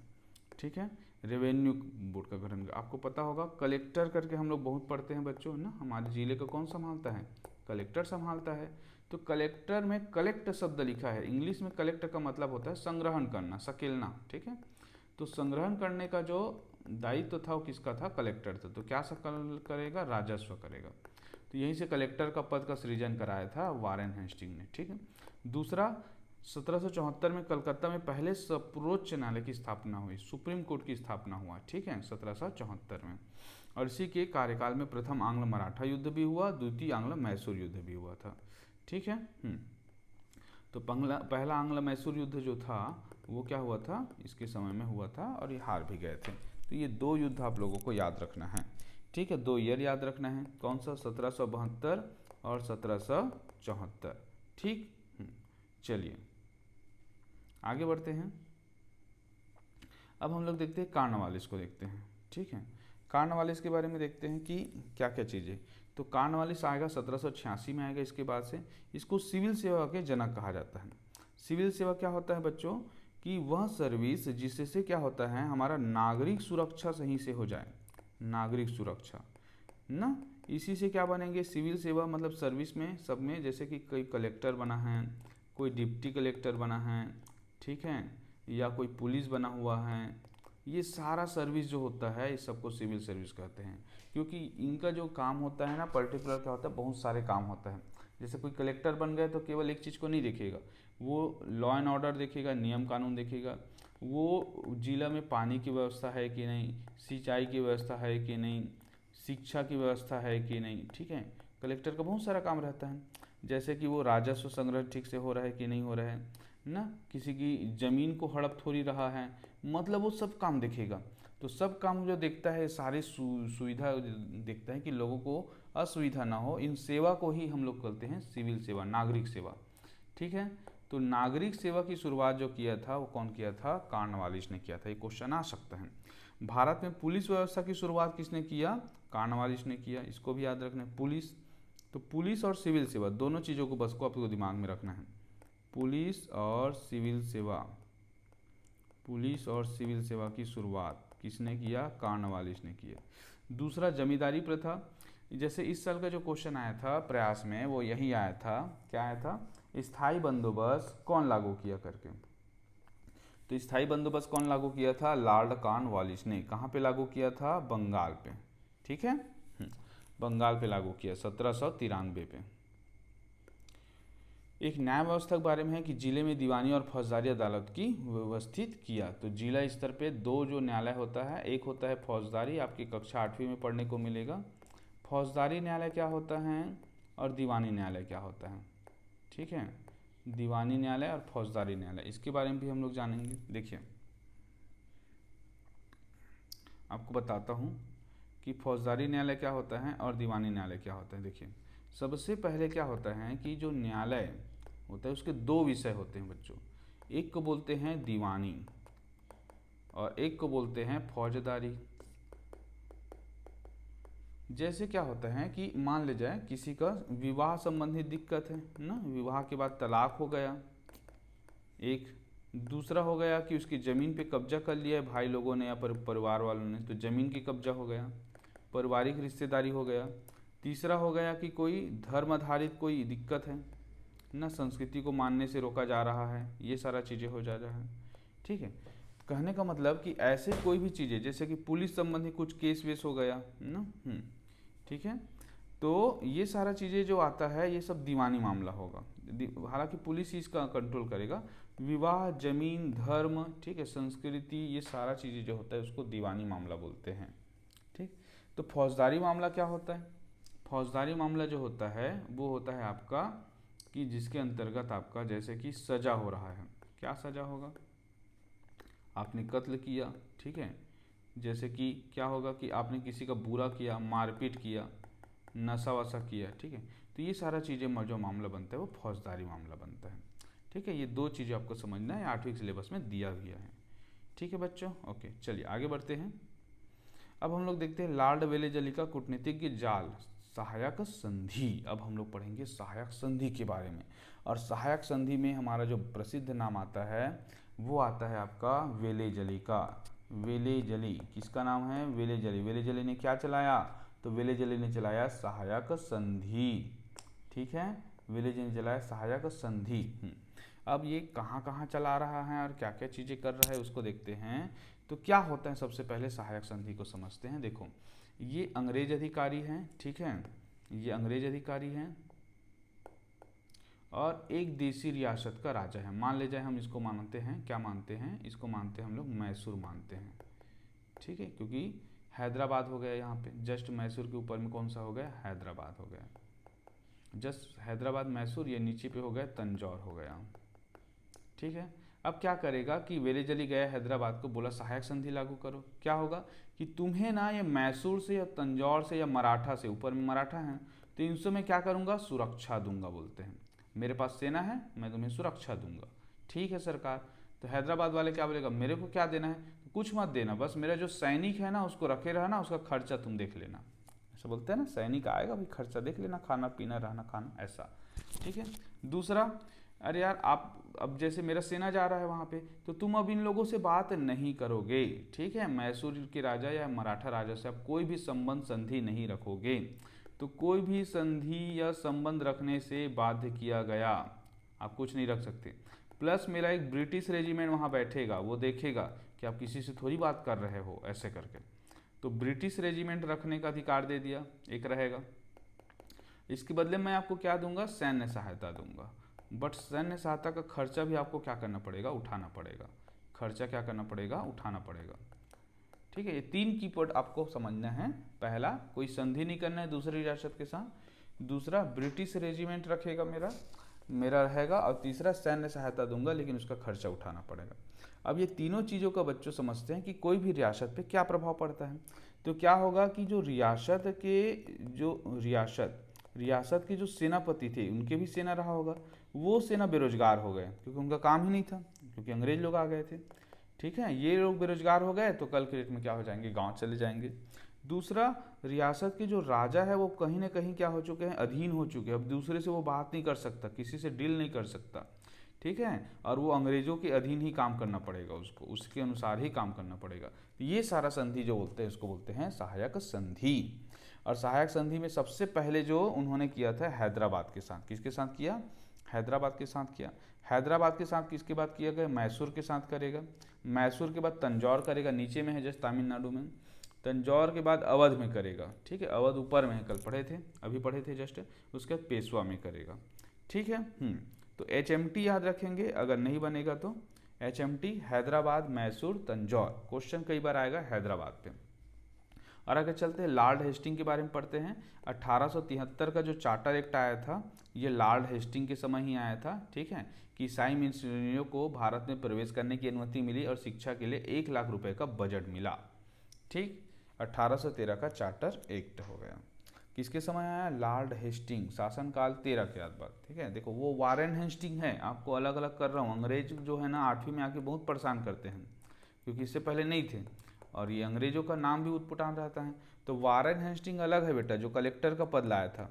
ठीक है। रेवेन्यू बोर्ड का गठन, आपको पता होगा कलेक्टर करके हम लोग बहुत पढ़ते हैं बच्चों ना, हमारे जिले को कौन संभालता है? कलेक्टर संभालता है। तो कलेक्टर में कलेक्ट शब्द लिखा है, इंग्लिश में कलेक्टर का मतलब होता है संग्रहण करना, सकेलना, ठीक है। तो संग्रहण करने का जो दायित्व था वो किसका था? कलेक्टर था। तो क्या करेगा? राजस्व करेगा। तो यहीं से कलेक्टर का पद का सृजन कराया था वारेन हेस्टिंग ने, ठीक है। दूसरा 1774 में कलकत्ता में पहले सर्वोच्च न्यायालय की स्थापना हुई, सुप्रीम कोर्ट की स्थापना हुआ, ठीक है, 1774 में। और इसी के कार्यकाल में प्रथम आंग्ल मराठा युद्ध भी हुआ, द्वितीय आंग्ल मैसूर युद्ध भी हुआ था, ठीक है। तो पहला आंग्ल मैसूर युद्ध जो था वो क्या हुआ था? इसके समय में हुआ था, और ये हार भी गए थे। तो ये 2 युद्ध आप लोगों को याद रखना है, ठीक है। 2 ईयर याद रखना है, कौन सा? 1772 और 1774, ठीक। चलिए आगे बढ़ते हैं। अब हम लोग देखते हैं कार्नवालिस को देखते हैं, ठीक है। कार्नवालिस के बारे में देखते हैं कि क्या क्या चीज़ें। तो कार्नवालिस आएगा 1786 में आएगा। इसके बाद से इसको सिविल सेवा के जनक कहा जाता है। सिविल सेवा क्या होता है बच्चों? कि वह सर्विस जिससे क्या होता है, हमारा नागरिक सुरक्षा सही से हो जाए, नागरिक सुरक्षा ना। इसी से क्या बनेंगे? सिविल सेवा मतलब सर्विस में सब में, जैसे कि कोई कलेक्टर बना है, कोई डिप्टी कलेक्टर बना है, ठीक है, या कोई पुलिस बना हुआ है, ये सारा सर्विस जो होता है इस सबको सिविल सर्विस कहते हैं। क्योंकि इनका जो काम होता है ना, पर्टिकुलर क्या होता है, बहुत सारे काम होता है। जैसे कोई कलेक्टर बन गए तो केवल एक चीज़ को नहीं देखेगा, वो लॉ एंड ऑर्डर देखेगा, नियम कानून देखेगा, वो जिला में पानी की व्यवस्था है कि नहीं, सिंचाई की व्यवस्था है कि नहीं, शिक्षा की व्यवस्था है कि नहीं, ठीक है। कलेक्टर का बहुत सारा काम रहता है। जैसे कि वो राजस्व संग्रह ठीक से हो रहा है कि नहीं हो रहा है ना, किसी की ज़मीन को हड़प थोड़ी रहा है, मतलब वो सब काम देखेगा। तो सब काम जो देखता है, सारी सुविधा देखता है कि लोगों को असुविधा ना हो, इन सेवा को ही हम लोग कहते हैं सिविल सेवा, नागरिक सेवा, ठीक है। तो नागरिक सेवा की शुरुआत जो किया था वो कौन किया था? कार्नवालिस ने किया था। ये क्वेश्चन आ सकता है। भारत में पुलिस व्यवस्था की शुरुआत किसने किया? कार्नवालिस ने किया। इसको भी याद रखना है, पुलिस। तो पुलिस और सिविल सेवा दोनों चीज़ों को बस को आपको दिमाग में रखना है, पुलिस और सिविल सेवा, पुलिस और सिविल सेवा की शुरुआत किसने किया? कॉर्नवालिस ने किया। दूसरा जमींदारी प्रथा, जैसे इस साल का जो क्वेश्चन आया था प्रयास में वो यही आया था, क्या आया था? स्थायी बंदोबस्त कौन लागू किया करके। तो स्थायी बंदोबस्त कौन लागू किया था? लॉर्ड कॉर्नवालिस ने। कहाँ पे लागू किया था? बंगाल पे। ठीक है, बंगाल पे लागू किया 1793 पे। एक न्याय व्यवस्था के बारे में है कि जिले में दीवानी और फौजदारी अदालत की व्यवस्थित किया। तो जिला स्तर पे दो जो न्यायालय होता है, एक होता है फौजदारी, आपकी कक्षा 8वीं में पढ़ने को मिलेगा। फौजदारी न्यायालय क्या होता है और दीवानी न्यायालय क्या होता है। ठीक है, दीवानी न्यायालय और फौजदारी न्यायालय, इसके बारे में भी हम लोग जानेंगे। देखिए आपको बताता हूँ कि फौजदारी न्यायालय क्या होता है और दीवानी न्यायालय क्या होता है। देखिए सबसे पहले क्या होता है कि जो न्यायालय होता है उसके दो विषय होते हैं बच्चों, एक को बोलते हैं दीवानी और एक को बोलते हैं फौजदारी। जैसे क्या होता है कि मान ले जाए किसी का विवाह संबंधी दिक्कत है ना, विवाह के बाद तलाक हो गया एक, दूसरा हो गया कि उसकी ज़मीन पे कब्जा कर लिया है भाई लोगों ने या परिवार वालों ने, तो ज़मीन की कब्जा हो गया, पारिवारिक रिश्तेदारी हो गया। तीसरा हो गया कि कोई धर्म आधारित कोई दिक्कत है ना, संस्कृति को मानने से रोका जा रहा है, ये सारा चीज़ें हो जा रहा है। ठीक है, कहने का मतलब कि ऐसे कोई भी चीज़ें जैसे कि पुलिस संबंधी कुछ केस वेस हो गया ना, ठीक है, तो ये सारा चीज़ें जो आता है ये सब दीवानी मामला होगा। हालांकि पुलिस ही इसका कंट्रोल करेगा। विवाह, जमीन, धर्म, ठीक है, संस्कृति, ये सारा चीज़ें जो होता है उसको दीवानी मामला बोलते हैं। ठीक, तो फौजदारी मामला क्या होता है? फौजदारी मामला जो होता है वो होता है आपका कि जिसके अंतर्गत आपका जैसे कि सजा हो रहा है। क्या सजा होगा? आपने कत्ल किया, ठीक है, जैसे कि क्या होगा कि आपने किसी का बुरा किया, मारपीट किया, नशा वशा किया, ठीक है, तो ये सारा चीज़ें जो मामला बनता है वो फौजदारी मामला बनता है। ठीक है, ये दो चीज़ें आपको समझना है, 8वीं सिलेबस में दिया गया है। ठीक है बच्चों, ओके, चलिए आगे बढ़ते हैं। अब हम लोग देखते हैं लॉर्ड वेलेजली का कूटनीतिज्ञ जाल, सहायक संधि। अब हम लोग पढ़ेंगे सहायक संधि के बारे में, और सहायक संधि में हमारा जो प्रसिद्ध नाम आता है वो आता है आपका वेलेजली का। वेलेजली किसका नाम है? वेलेजली। वेलेजली ने क्या चलाया? तो वेलेजली ने चलाया सहायक संधि। ठीक है, वेलेजली ने चलाया सहायक संधि। अब ये कहाँ कहाँ चला रहा है और क्या क्या चीज़ें कर रहा है उसको देखते हैं। तो क्या होता है, सबसे पहले सहायक संधि को समझते हैं। देखो ये अंग्रेज अधिकारी हैं, ठीक है, ये अंग्रेज अधिकारी हैं और एक देसी रियासत का राजा है। मान ले जाए हम इसको मानते हैं, क्या मानते हैं? इसको मानते हैं हम लोग मैसूर मानते हैं। ठीक है, क्योंकि हैदराबाद हो गया यहाँ पे, जस्ट मैसूर के ऊपर में कौन सा हो गया? हैदराबाद हो गया। जस्ट हैदराबाद मैसूर, ये नीचे पे हो गया तंजौर हो गया। ठीक है, अब क्या करेगा कि वेलेजली गया हैदराबाद को, बोला सहायक संधि लागू करो। क्या होगा कि तुम्हें ना ये मैसूर से या तंजौर से या मराठा से, ऊपर में मराठा हैं, तो इनसे मैं क्या करूँगा? सुरक्षा दूंगा। बोलते हैं मेरे पास सेना है, मैं तुम्हें सुरक्षा दूंगा। ठीक है सरकार। तो हैदराबाद वाले क्या बोलेगा? मेरे को क्या देना है? तो कुछ मत देना, बस मेरा जो सैनिक है ना उसको रखे रहना, उसका खर्चा तुम देख लेना। ऐसा बोलते हैं ना, सैनिक आएगा भाई खर्चा देख लेना, खाना पीना रहना खाना, ऐसा। ठीक है। दूसरा, अरे यार आप अब जैसे मेरा सेना जा रहा है वहाँ पे, तो तुम अब इन लोगों से बात नहीं करोगे। ठीक है, मैसूर के राजा या मराठा राजा से आप कोई भी संबंध संधि नहीं रखोगे। तो कोई भी संधि या संबंध रखने से बाध्य किया गया, आप कुछ नहीं रख सकते। प्लस मेरा एक ब्रिटिश रेजिमेंट वहाँ बैठेगा, वो देखेगा कि आप किसी से थोड़ी बात कर रहे हो ऐसे करके, तो ब्रिटिश रेजिमेंट रखने का अधिकार दे दिया, एक रहेगा। इसके बदले मैं आपको क्या दूंगा? सैन्य सहायता दूंगा। बट सैन्य सहायता का खर्चा भी आपको क्या करना पड़ेगा? उठाना पड़ेगा। खर्चा क्या करना पड़ेगा? उठाना पड़ेगा। ठीक है, ये 3 कीवर्ड आपको समझना है। पहला, कोई संधि नहीं करना है दूसरी रियासत के साथ। दूसरा, ब्रिटिश रेजिमेंट रखेगा मेरा रहेगा। और तीसरा, सैन्य सहायता दूंगा लेकिन उसका खर्चा उठाना पड़ेगा। अब ये तीनों चीज़ों का बच्चों समझते हैं कि कोई भी रियासत पे क्या प्रभाव पड़ता है। तो क्या होगा कि जो रियासत के जो सेनापति थे, उनके भी सेना रहा होगा, वो सेना बेरोजगार हो गए क्योंकि उनका काम ही नहीं था, क्योंकि अंग्रेज लोग आ गए थे। ठीक है, ये लोग बेरोजगार हो गए तो कल के डेट में क्या हो जाएंगे? गांव चले जाएंगे। दूसरा, रियासत के जो राजा है वो कहीं ना कहीं क्या हो चुके हैं? अधीन हो चुके हैं। अब दूसरे से वो बात नहीं कर सकता, किसी से डील नहीं कर सकता, ठीक है, और वो अंग्रेजों के अधीन ही काम करना पड़ेगा, उसको उसके अनुसार ही काम करना पड़ेगा। तो ये सारा संधि जो बोलते हैं इसको बोलते हैं सहायक संधि। और सहायक संधि में सबसे पहले जो उन्होंने किया था हैदराबाद के साथ, किसके साथ किया? हैदराबाद के साथ किया। हैदराबाद के साथ किसके बाद किया गया? मैसूर के साथ करेगा। मैसूर के बाद तंजौर करेगा, नीचे में है जस्ट तमिलनाडु में। तंजौर के बाद अवध में करेगा, ठीक है, अवध ऊपर में है, कल पढ़े थे, अभी पढ़े थे जस्ट। उसके बाद पेशवा में करेगा, ठीक है। तो HMT याद रखेंगे, अगर नहीं बनेगा तो HMT हैदराबाद, मैसूर, तंजौर। क्वेश्चन कई बार आएगा हैदराबाद पे। और आगे चलते हैं, लॉर्ड हेस्टिंग के बारे में पढ़ते हैं। 1873 का जो चार्टर एक्ट आया था, ये लॉर्ड हेस्टिंग के समय ही आया था, ठीक है, कि ईसाई मिशनरियों को भारत में प्रवेश करने की अनुमति मिली और शिक्षा के लिए 1 लाख रुपए का बजट मिला, ठीक। 1813 का चार्टर एक्ट हो गया। किसके समय आया? लॉर्ड हेस्टिंग, शासनकाल 13 के बाद, ठीक है। देखो वो वारेन हेस्टिंग है, आपको अलग अलग कर रहा हूँ। अंग्रेज जो है ना 8वीं में आके बहुत परेशान करते हैं, क्योंकि इससे पहले नहीं थे, और ये अंग्रेजों का नाम भी उटपटांग रहता है। तो वारेन हेस्टिंग अलग है बेटा, जो कलेक्टर का पद लाया था,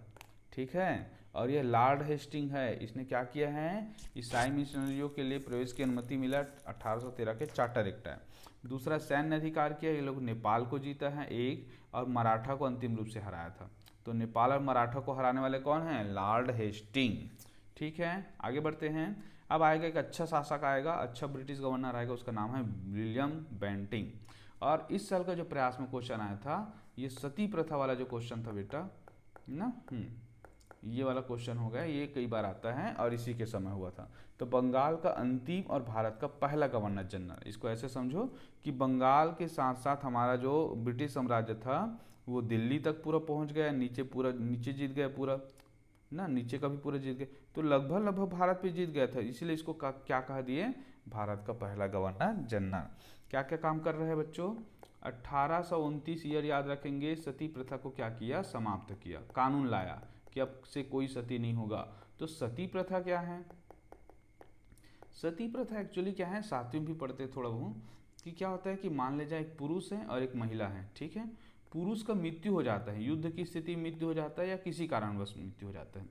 ठीक है। और ये लॉर्ड हेस्टिंग है, इसने क्या किया है? ईसाई मिशनरियों के लिए प्रवेश की अनुमति मिला, 1813 के चार्टर एक्ट है। दूसरा, सैन्य अधिकार किया, ये लोग नेपाल को जीता है एक, और मराठा को अंतिम रूप से हराया था। तो नेपाल और मराठा को हराने वाले कौन हैं? लॉर्ड हेस्टिंग, ठीक है। आगे बढ़ते हैं। अब आएगा एक अच्छा शासक आएगा, अच्छा ब्रिटिश गवर्नर आएगा, उसका नाम है विलियम बेंटिंग। और इस साल का जो प्रयास में क्वेश्चन आया था, ये सती प्रथा वाला जो क्वेश्चन था बेटा ना, ये वाला क्वेश्चन हो गया, ये कई बार आता है और इसी के समय हुआ था। तो बंगाल का अंतिम और भारत का पहला गवर्नर जनरल, इसको ऐसे समझो कि बंगाल के साथ साथ हमारा जो ब्रिटिश साम्राज्य था वो दिल्ली तक पूरा पहुंच गया, पूरा नीचे जीत गया पूरा ना, नीचे का भी पूरा जीत गया, तो लगभग भारत पे जीत गया था। इसीलिए इसको क्या कह दिए? भारत का पहला गवर्नर जनरल। क्या क्या काम कर रहे हैं बच्चों? 1829 ईयर याद रखेंगे, सती प्रथा को क्या किया? समाप्त किया, कानून लाया कि अब से कोई सती नहीं होगा। तो सती प्रथा क्या है? सती प्रथा एक्चुअली क्या है, सातवीं भी पढ़ते थोड़ा बहुत, कि क्या होता है कि मान ले जाए एक पुरुष है और एक महिला है, ठीक है। पुरुष का मृत्यु हो जाता है, युद्ध की स्थिति में मृत्यु हो जाता है या किसी कारणवश मृत्यु हो जाता है,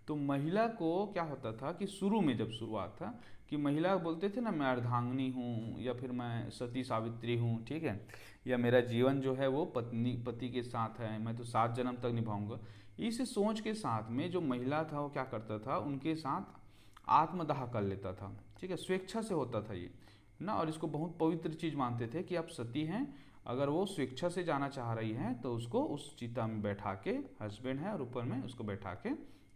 तो महिला को क्या होता था कि शुरू में जब शुरुआत था कि महिला बोलते थे ना, मैं अर्धांगिनी हूँ या फिर मैं सती सावित्री हूँ, ठीक है, या मेरा जीवन जो है वो पति के साथ है, मैं तो 7 जन्म तक निभाऊंगा। इस सोच के साथ में जो महिला था वो क्या करता था, उनके साथ आत्मदाह कर लेता था, ठीक है, स्वेच्छा से होता था ये ना। और इसको बहुत पवित्र चीज़ मानते थे कि आप सती हैं, अगर वो स्वेच्छा से जाना चाह रही हैं तो उसको उस चिता में बैठा के, हस्बैंड है और ऊपर में उसको बैठा के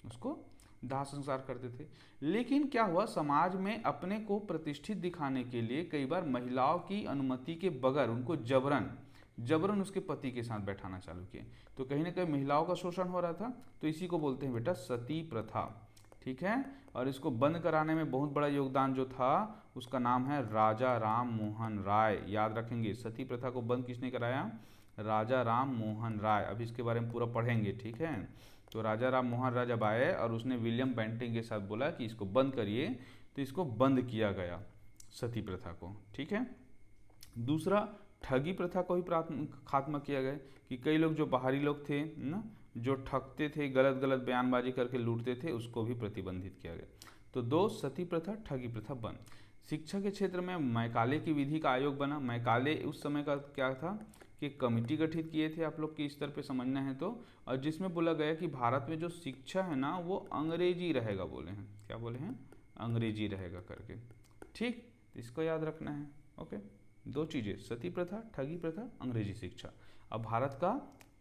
उसको दाह संस्कार करते थे। लेकिन क्या हुआ, समाज में अपने को प्रतिष्ठित दिखाने के लिए कई बार महिलाओं की अनुमति के बगैर उनको जबरन उसके पति के साथ बैठाना चालू किए, तो कहीं ना कहीं महिलाओं का शोषण हो रहा था। तो इसी को बोलते हैं बेटा सती प्रथा, ठीक है। और इसको बंद कराने में बहुत बड़ा योगदान जो था उसका नाम है राजा राम मोहन राय, याद रखेंगे। सती प्रथा को बंद किसने कराया? राजा राम मोहन राय। अभी इसके बारे में पूरा पढ़ेंगे, ठीक है। तो राजा राम मोहन राय जब आए और उसने विलियम बेंटिंग के साथ बोला कि इसको बंद करिए, तो इसको बंद किया गया सती प्रथा को, ठीक है। दूसरा, ठगी प्रथा को भी खात्मा किया गया कि कई लोग जो बाहरी लोग थे ना, जो ठगते थे, गलत बयानबाजी करके लूटते थे, उसको भी प्रतिबंधित किया गया। तो 2, सती प्रथा, ठगी प्रथा बंद। शिक्षा के क्षेत्र में मैकाले की विधि का आयोग बना। मैकाले उस समय का क्या था कि कमिटी गठित किए थे, आप लोग के स्तर पे समझना है तो, और जिसमें बोला गया कि भारत में जो शिक्षा है ना वो अंग्रेजी रहेगा, बोले हैं, क्या बोले हैं? अंग्रेजी रहेगा करके, ठीक। इसको याद रखना है, ओके। 2 चीज़ें, सती प्रथा, ठगी प्रथा, अंग्रेजी शिक्षा। अब भारत का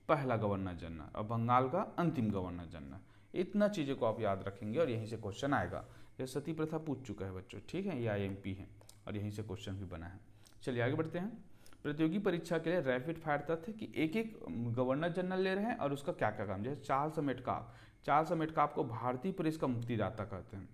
पहला गवर्नर जनरल और बंगाल का अंतिम गवर्नर जनरल, इतना चीज़ों को आप याद रखेंगे और यहीं से क्वेश्चन आएगा। ये सती प्रथा पूछ चुका है बच्चों, ठीक है, ये IMP है और यहीं से क्वेश्चन भी बना है। चलिए आगे बढ़ते हैं। प्रतियोगी परीक्षा के लिए रैपिड फायर तथ्य कि एक गवर्नर जनरल ले रहे हैं और उसका क्या क्या काम, जैसे चार्ल्स मेटकाफ को भारतीय प्रेस का मुक्तिदाता कहते हैं।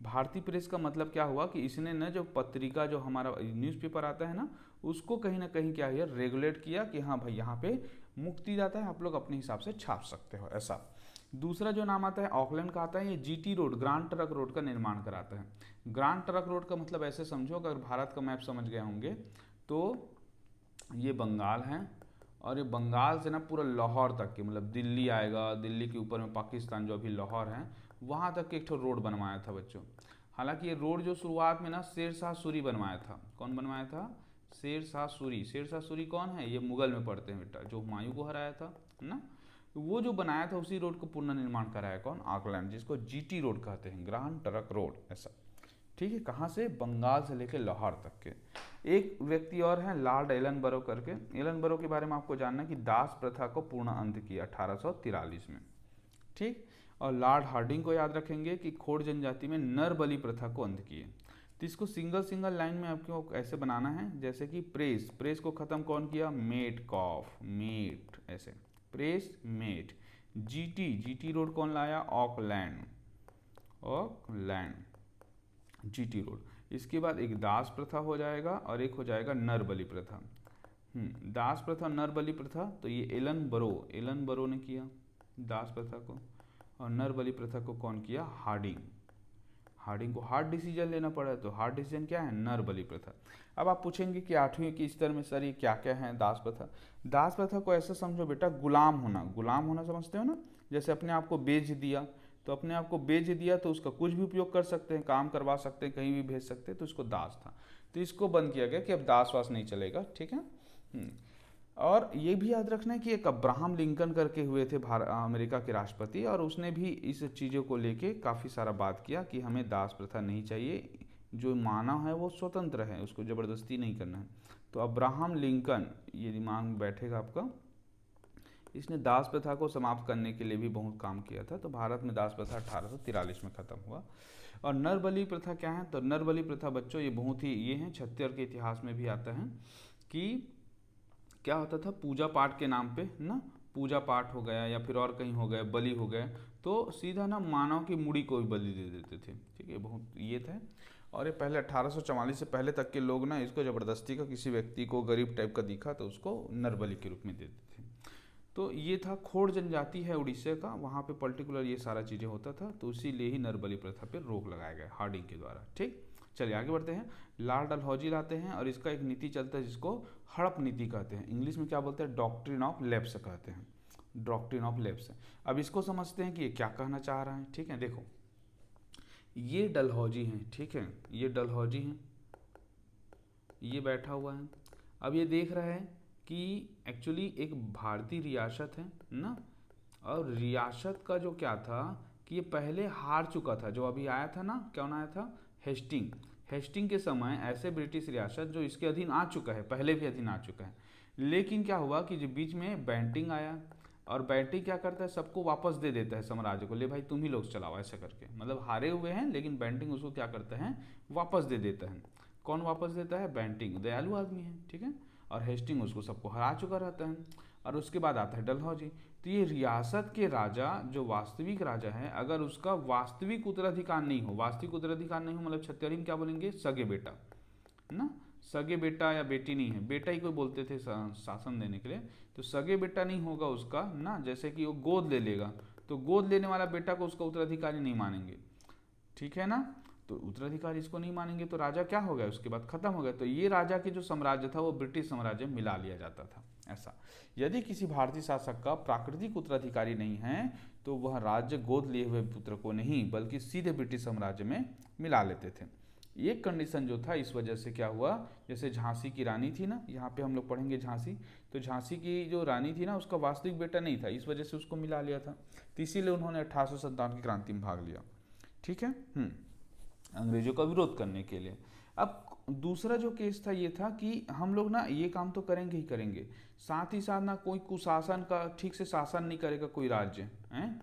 भारतीय प्रेस का मतलब क्या हुआ कि इसने न जो पत्रिका, जो हमारा न्यूज़पेपर आता है ना, उसको कहीं ना कहीं क्या है, रेगुलेट किया कि हाँ भाई यहाँ पे मुक्तिदाता है, आप लोग अपने हिसाब से छाप सकते हो, ऐसा। दूसरा जो नाम आता है ऑकलैंड का आता है, ये GT road, grand trunk road का निर्माण कराता है। ग्रांड ट्रंक रोड का मतलब ऐसे समझो, अगर भारत का मैप समझ गए होंगे तो ये बंगाल है, और ये बंगाल से ना पूरा लाहौर तक के, मतलब दिल्ली आएगा, दिल्ली के ऊपर में पाकिस्तान जो अभी लाहौर है, वहाँ तक के एक ठो रोड बनवाया था बच्चों। हालांकि ये रोड जो शुरुआत में ना शेरशाह सूरी बनवाया था। कौन बनवाया था? शेरशाह सूरी। शेरशाह सूरी कौन है? ये मुगल में पढ़ते हैं बेटा, जो हुमायूं को हराया था, है ना। तो वो जो बनाया था उसी रोड को पुनर्निर्माण कराया कौन? ऑकलैंड, जिसको जीटी रोड कहते हैं, ग्रांड ट्रंक रोड, ऐसा। ठीक है, कहाँ से? बंगाल से लेकर लाहौर तक के। एक व्यक्ति और हैं लॉर्ड एलनबरो करके। एलनबरो के बारे में आपको जानना है कि दास प्रथा को पूर्ण अंत किया 1843 में। ठीक। और लॉर्ड हार्डिंग को याद रखेंगे कि खोड़ जनजाति में नर बलि प्रथा को अंत किए। तो इसको सिंगल सिंगल लाइन में आपको ऐसे बनाना है, जैसे कि प्रेस, प्रेस को खत्म कौन किया? मेट कॉफ, मेट, ऐसे प्रेस मेट। जीटी, जीटी रोड कौन लाया? Auckland, Auckland, GT road. इसके बाद एक दास प्रथा हो जाएगा और एक हो जाएगा नर बलि प्रथा। दास प्रथा, नर बलि प्रथा, तो ये एलन बरो, एलन बरो ने किया दास प्रथा को, और नर बलि प्रथा को कौन किया? हार्डिंग। हार्डिंग को हार्ड डिसीजन लेना पड़ा, तो हार्ड डिसीजन क्या है? नर बलि प्रथा। अब आप पूछेंगे कि 8वीं के स्तर में सर ये क्या क्या है दास प्रथा? दास प्रथा को ऐसे समझो बेटा, गुलाम होना, गुलाम होना समझते हो ना, जैसे अपने आप को बेच दिया, तो अपने आप को बेच दिया तो उसका कुछ भी उपयोग कर सकते हैं, काम करवा सकते हैं, कहीं भी भेज सकते हैं, तो इसको दास था। तो इसको बंद किया गया कि अब दास वास नहीं चलेगा, ठीक है। और ये भी याद रखना है कि एक अब्राहम लिंकन करके हुए थे अमेरिका के राष्ट्रपति, और उसने भी इस चीज़ों को लेके काफ़ी सारा बात किया कि हमें दास प्रथा नहीं चाहिए, जो मानव है वो स्वतंत्र है, उसको ज़बरदस्ती नहीं करना है। तो अब्राहम लिंकन, ये दिमाग में बैठेगा आपका, इसने दास प्रथा को समाप्त करने के लिए भी बहुत काम किया था। तो भारत में दास प्रथा 1843 में ख़त्म हुआ। और नरबलि प्रथा क्या है? तो नरबलि प्रथा बच्चों ये बहुत ही, ये है छत्तीसगढ़ के इतिहास में भी आता है कि क्या होता था, पूजा पाठ के नाम पे ना, पूजा पाठ हो गया या फिर और कहीं हो गए, बलि हो गए, तो सीधा ना मानव की मुड़ी को भी बलि दे देते थे। ठीक है, बहुत ये था। और ये पहले 1844 से पहले तक के लोग ना इसको ज़बरदस्ती का, किसी व्यक्ति को गरीब टाइप का दिखा तो उसको नरबलि के रूप में देते थे। तो ये था, खोड़ जनजाति है उड़ीसा का, वहाँ पे पर्टिकुलर ये सारा चीज़ें होता था, तो इसीलिए ही नरबलि प्रथा पे रोक लगाया गया हार्डिंग के द्वारा। ठीक, चलिए आगे बढ़ते हैं। लॉर्ड डलहौजी लाते हैं और इसका एक नीति चलता है जिसको हड़प नीति कहते हैं, इंग्लिश में क्या बोलते हैं? डॉक्ट्रिन ऑफ लैप्स कहते हैं, डॉक्ट्रिन ऑफ लैप्स। अब इसको समझते हैं कि ये क्या कहना चाह रहा है। ठीक है, देखो ये डलहौजी हैं, ठीक है, ये डलहौजी हैं, ये बैठा हुआ है। अब ये देख रहा है कि एक्चुअली एक भारतीय रियासत है ना, और रियासत का जो क्या था कि ये पहले हार चुका था, जो अभी आया था ना, कौन आया था? हेस्टिंग। हेस्टिंग के समय ऐसे ब्रिटिश रियासत जो इसके अधीन आ चुका है, पहले भी अधीन आ चुका है, लेकिन क्या हुआ कि जो बीच में बैंटिंग आया, और बैंटिंग क्या करता है? सबको वापस दे देता है साम्राज्य को, ले भाई तुम ही लोग चलाओ, ऐसा करके, मतलब हारे हुए हैं लेकिन बैंटिंग उसको क्या करता है? वापस दे देता है। कौन वापस देता है? बैंटिंग, दयालु आदमी है, ठीक है, और हेस्टिंग उसको सबको हरा चुका रहता है। और उसके बाद आता है डलहौजी। तो ये रियासत के राजा, जो वास्तविक राजा है, अगर उसका वास्तविक उत्तराधिकार नहीं हो, वास्तविक उत्तराधिकार नहीं हो मतलब छत्तीसगढ़ी में क्या बोलेंगे? सगे बेटा ना, सगे बेटा या बेटी नहीं है, बेटा ही कोई बोलते थे शासन देने के लिए, तो सगे बेटा नहीं होगा उसका ना, जैसे कि वो गोद ले लेगा, तो गोद लेने वाला बेटा को उसका उत्तराधिकारी नहीं मानेंगे, ठीक है ना, तो उत्तराधिकारी इसको नहीं मानेंगे, तो राजा क्या हो गया? उसके बाद खत्म हो गया। तो ये राजा की जो साम्राज्य था वो ब्रिटिश साम्राज्य में मिला लिया जाता था, ऐसा। यदि किसी भारतीय शासक का प्राकृतिक उत्तराधिकारी नहीं है तो वह राज्य गोद लिए हुए पुत्र को नहीं बल्कि सीधे ब्रिटिश साम्राज्य में मिला लेते थे। ये कंडीशन जो था, इस वजह से क्या हुआ, जैसे झांसी की रानी थी ना, यहाँ पे हम लोग पढ़ेंगे झांसी, तो झांसी की जो रानी थी ना, उसका वास्तविक बेटा नहीं था, इस वजह से उसको मिला लिया था, तो इसीलिए उन्होंने 1857 की क्रांति में भाग लिया। ठीक है, अंग्रेजों का विरोध करने के लिए। अब दूसरा जो केस था ये था कि हम लोग ना ये काम तो करेंगे ही करेंगे, साथ ही साथ ना कोई कुशासन का ठीक से शासन नहीं करेगा कोई राज्य है,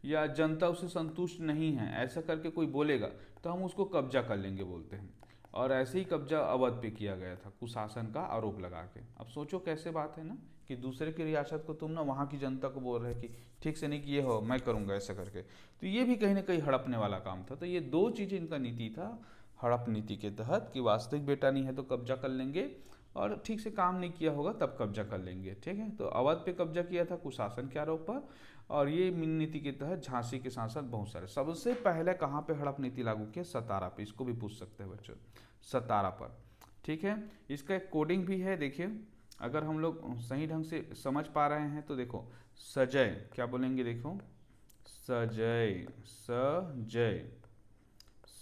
या जनता उससे संतुष्ट नहीं है, ऐसा करके कोई बोलेगा तो हम उसको कब्जा कर लेंगे बोलते हैं। और ऐसे ही कब्जा अवध पे किया गया था कुशासन का आरोप लगा के। अब सोचो कैसे बात है ना, कि दूसरे की रियासत को तुम ना वहाँ की जनता को बोल रहे कि ठीक से नहीं किए हो, मैं करूँगा ऐसा करके, तो ये भी कहीं ना कहीं हड़पने वाला काम था। तो ये दो चीज़ें इनका नीति था हड़प नीति के तहत, कि वास्तविक बेटा नहीं है तो कब्जा कर लेंगे, और ठीक से काम नहीं किया होगा तब कब्जा कर लेंगे। ठीक है, तो अवध पे कब्जा किया था कुशासन के आरोप पर, और ये नीति के तहत झांसी के साथ साथ बहुत सारे। सबसे पहले कहाँ पे हड़प नीति लागू किया? सतारा पे, इसको भी पूछ सकते हैं बच्चों, सतारा पर। ठीक है, इसका एक कोडिंग भी है, देखिए अगर हम लोग सही ढंग से समझ पा रहे हैं तो देखो, सजय क्या बोलेंगे, देखो सजय, सजय,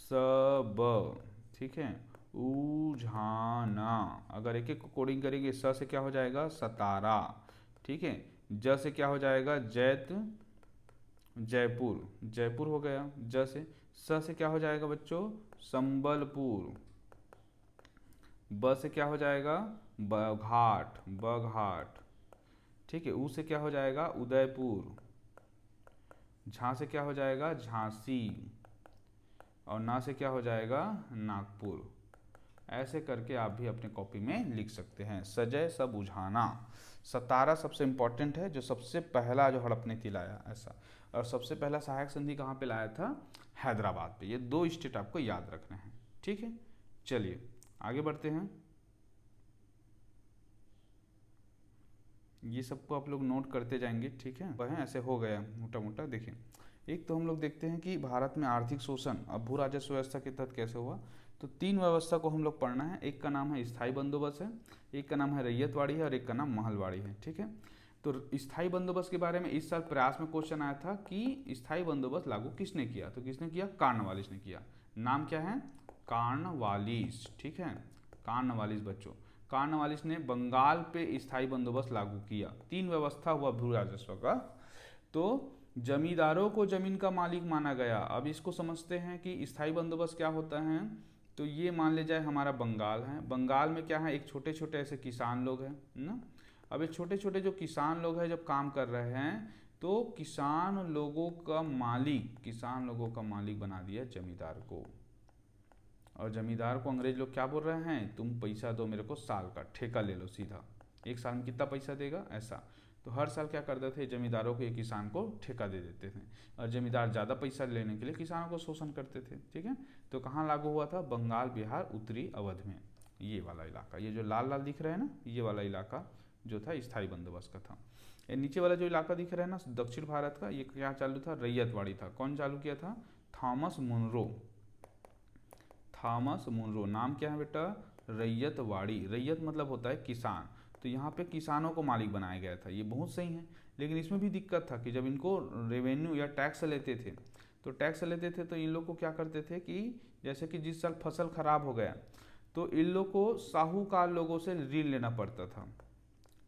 सब, ठीक है। उझाना, अगर एक एक को कोडिंग करेंगे, स से क्या हो जाएगा सतारा, ठीक है। ज से क्या हो जाएगा जैत, जयपुर, जयपुर हो गया ज से। स से क्या हो जाएगा बच्चों संबलपुर। ब से क्या हो जाएगा बघाट, बघाट, ठीक है। ऊ से क्या हो जाएगा उदयपुर। झा से क्या हो जाएगा झांसी, और ना से क्या हो जाएगा नागपुर। ऐसे करके आप भी अपने कॉपी में लिख सकते हैं। सजय सब उझाना। सतारा सबसे इंपॉर्टेंट है, जो सबसे पहला जो हड़पने लाया ऐसा। और सबसे पहला सहायक संधि कहाँ पे लाया था हैदराबाद पे। ये दो स्टेट आपको याद रखने हैं, ठीक है। चलिए आगे बढ़ते हैं। ये सबको आप लोग नोट करते जाएंगे, ठीक है। वह ऐसे हो गया मोटा मोटा। देखिए एक तो हम लोग देखते हैं कि भारत में आर्थिक शोषण अब भू राजस्व व्यवस्था के तहत कैसे हुआ। तो तीन व्यवस्था को हम लोग पढ़ना है। एक का नाम है स्थायी बंदोबस्त है, एक का नाम है रैयतवाड़ी है, और एक का नाम महलवाड़ी है, ठीक है। तो स्थायी बंदोबस्त के बारे में इस साल प्रयास में क्वेश्चन आया था कि स्थायी बंदोबस्त लागू किसने किया। तो किसने किया कार्नवालिस ने किया। नाम क्या है कार्नवालिस, ठीक है। कार्नवालिस बच्चों, कार्नवालिस ने बंगाल पे स्थायी बंदोबस्त लागू किया। तीन व्यवस्था हुआ भू राजस्व का। तो जमींदारों को जमीन का मालिक माना गया। अब इसको समझते हैं कि स्थायी बंदोबस्त क्या होता है। तो ये मान ले जाए हमारा बंगाल है। बंगाल में क्या है एक छोटे छोटे ऐसे किसान लोग हैं ना। अब ये छोटे छोटे जो किसान लोग हैं जब काम कर रहे हैं, तो किसान लोगों का मालिक बना दिया जमींदार को। और जमींदार को अंग्रेज लोग क्या बोल रहे हैं, तुम पैसा दो मेरे को साल का, ठेका ले लो सीधा, एक साल में कितना पैसा देगा ऐसा। तो हर साल क्या करते थे जमींदारों को, एक किसान को ठेका दे देते थे। और जमींदार ज़्यादा पैसा लेने के लिए किसानों को शोषण करते थे, ठीक है। तो कहाँ लागू हुआ था बंगाल, बिहार, उत्तरी अवध में। ये वाला इलाका, ये जो लाल लाल दिख रहा है ना, ये वाला इलाका जो था स्थायी बंदोबस्त का था। ये नीचे वाला जो इलाका दिख रहा है ना दक्षिण भारत का, ये क्या चालू था रैयतवाड़ी था। कौन चालू किया था थॉमस मुनरो। थॉमस मुनरो, नाम क्या है बेटा रैयतवाड़ी। रैयत मतलब होता है किसान। तो यहाँ पे किसानों को मालिक बनाया गया था। ये बहुत सही है, लेकिन इसमें भी दिक्कत था कि जब इनको रेवेन्यू या टैक्स लेते थे, तो टैक्स लेते थे तो इन लोग को क्या करते थे कि जैसे कि जिस साल फसल खराब हो गया, तो इन लोग को साहूकार लोगों से ऋण लेना पड़ता था,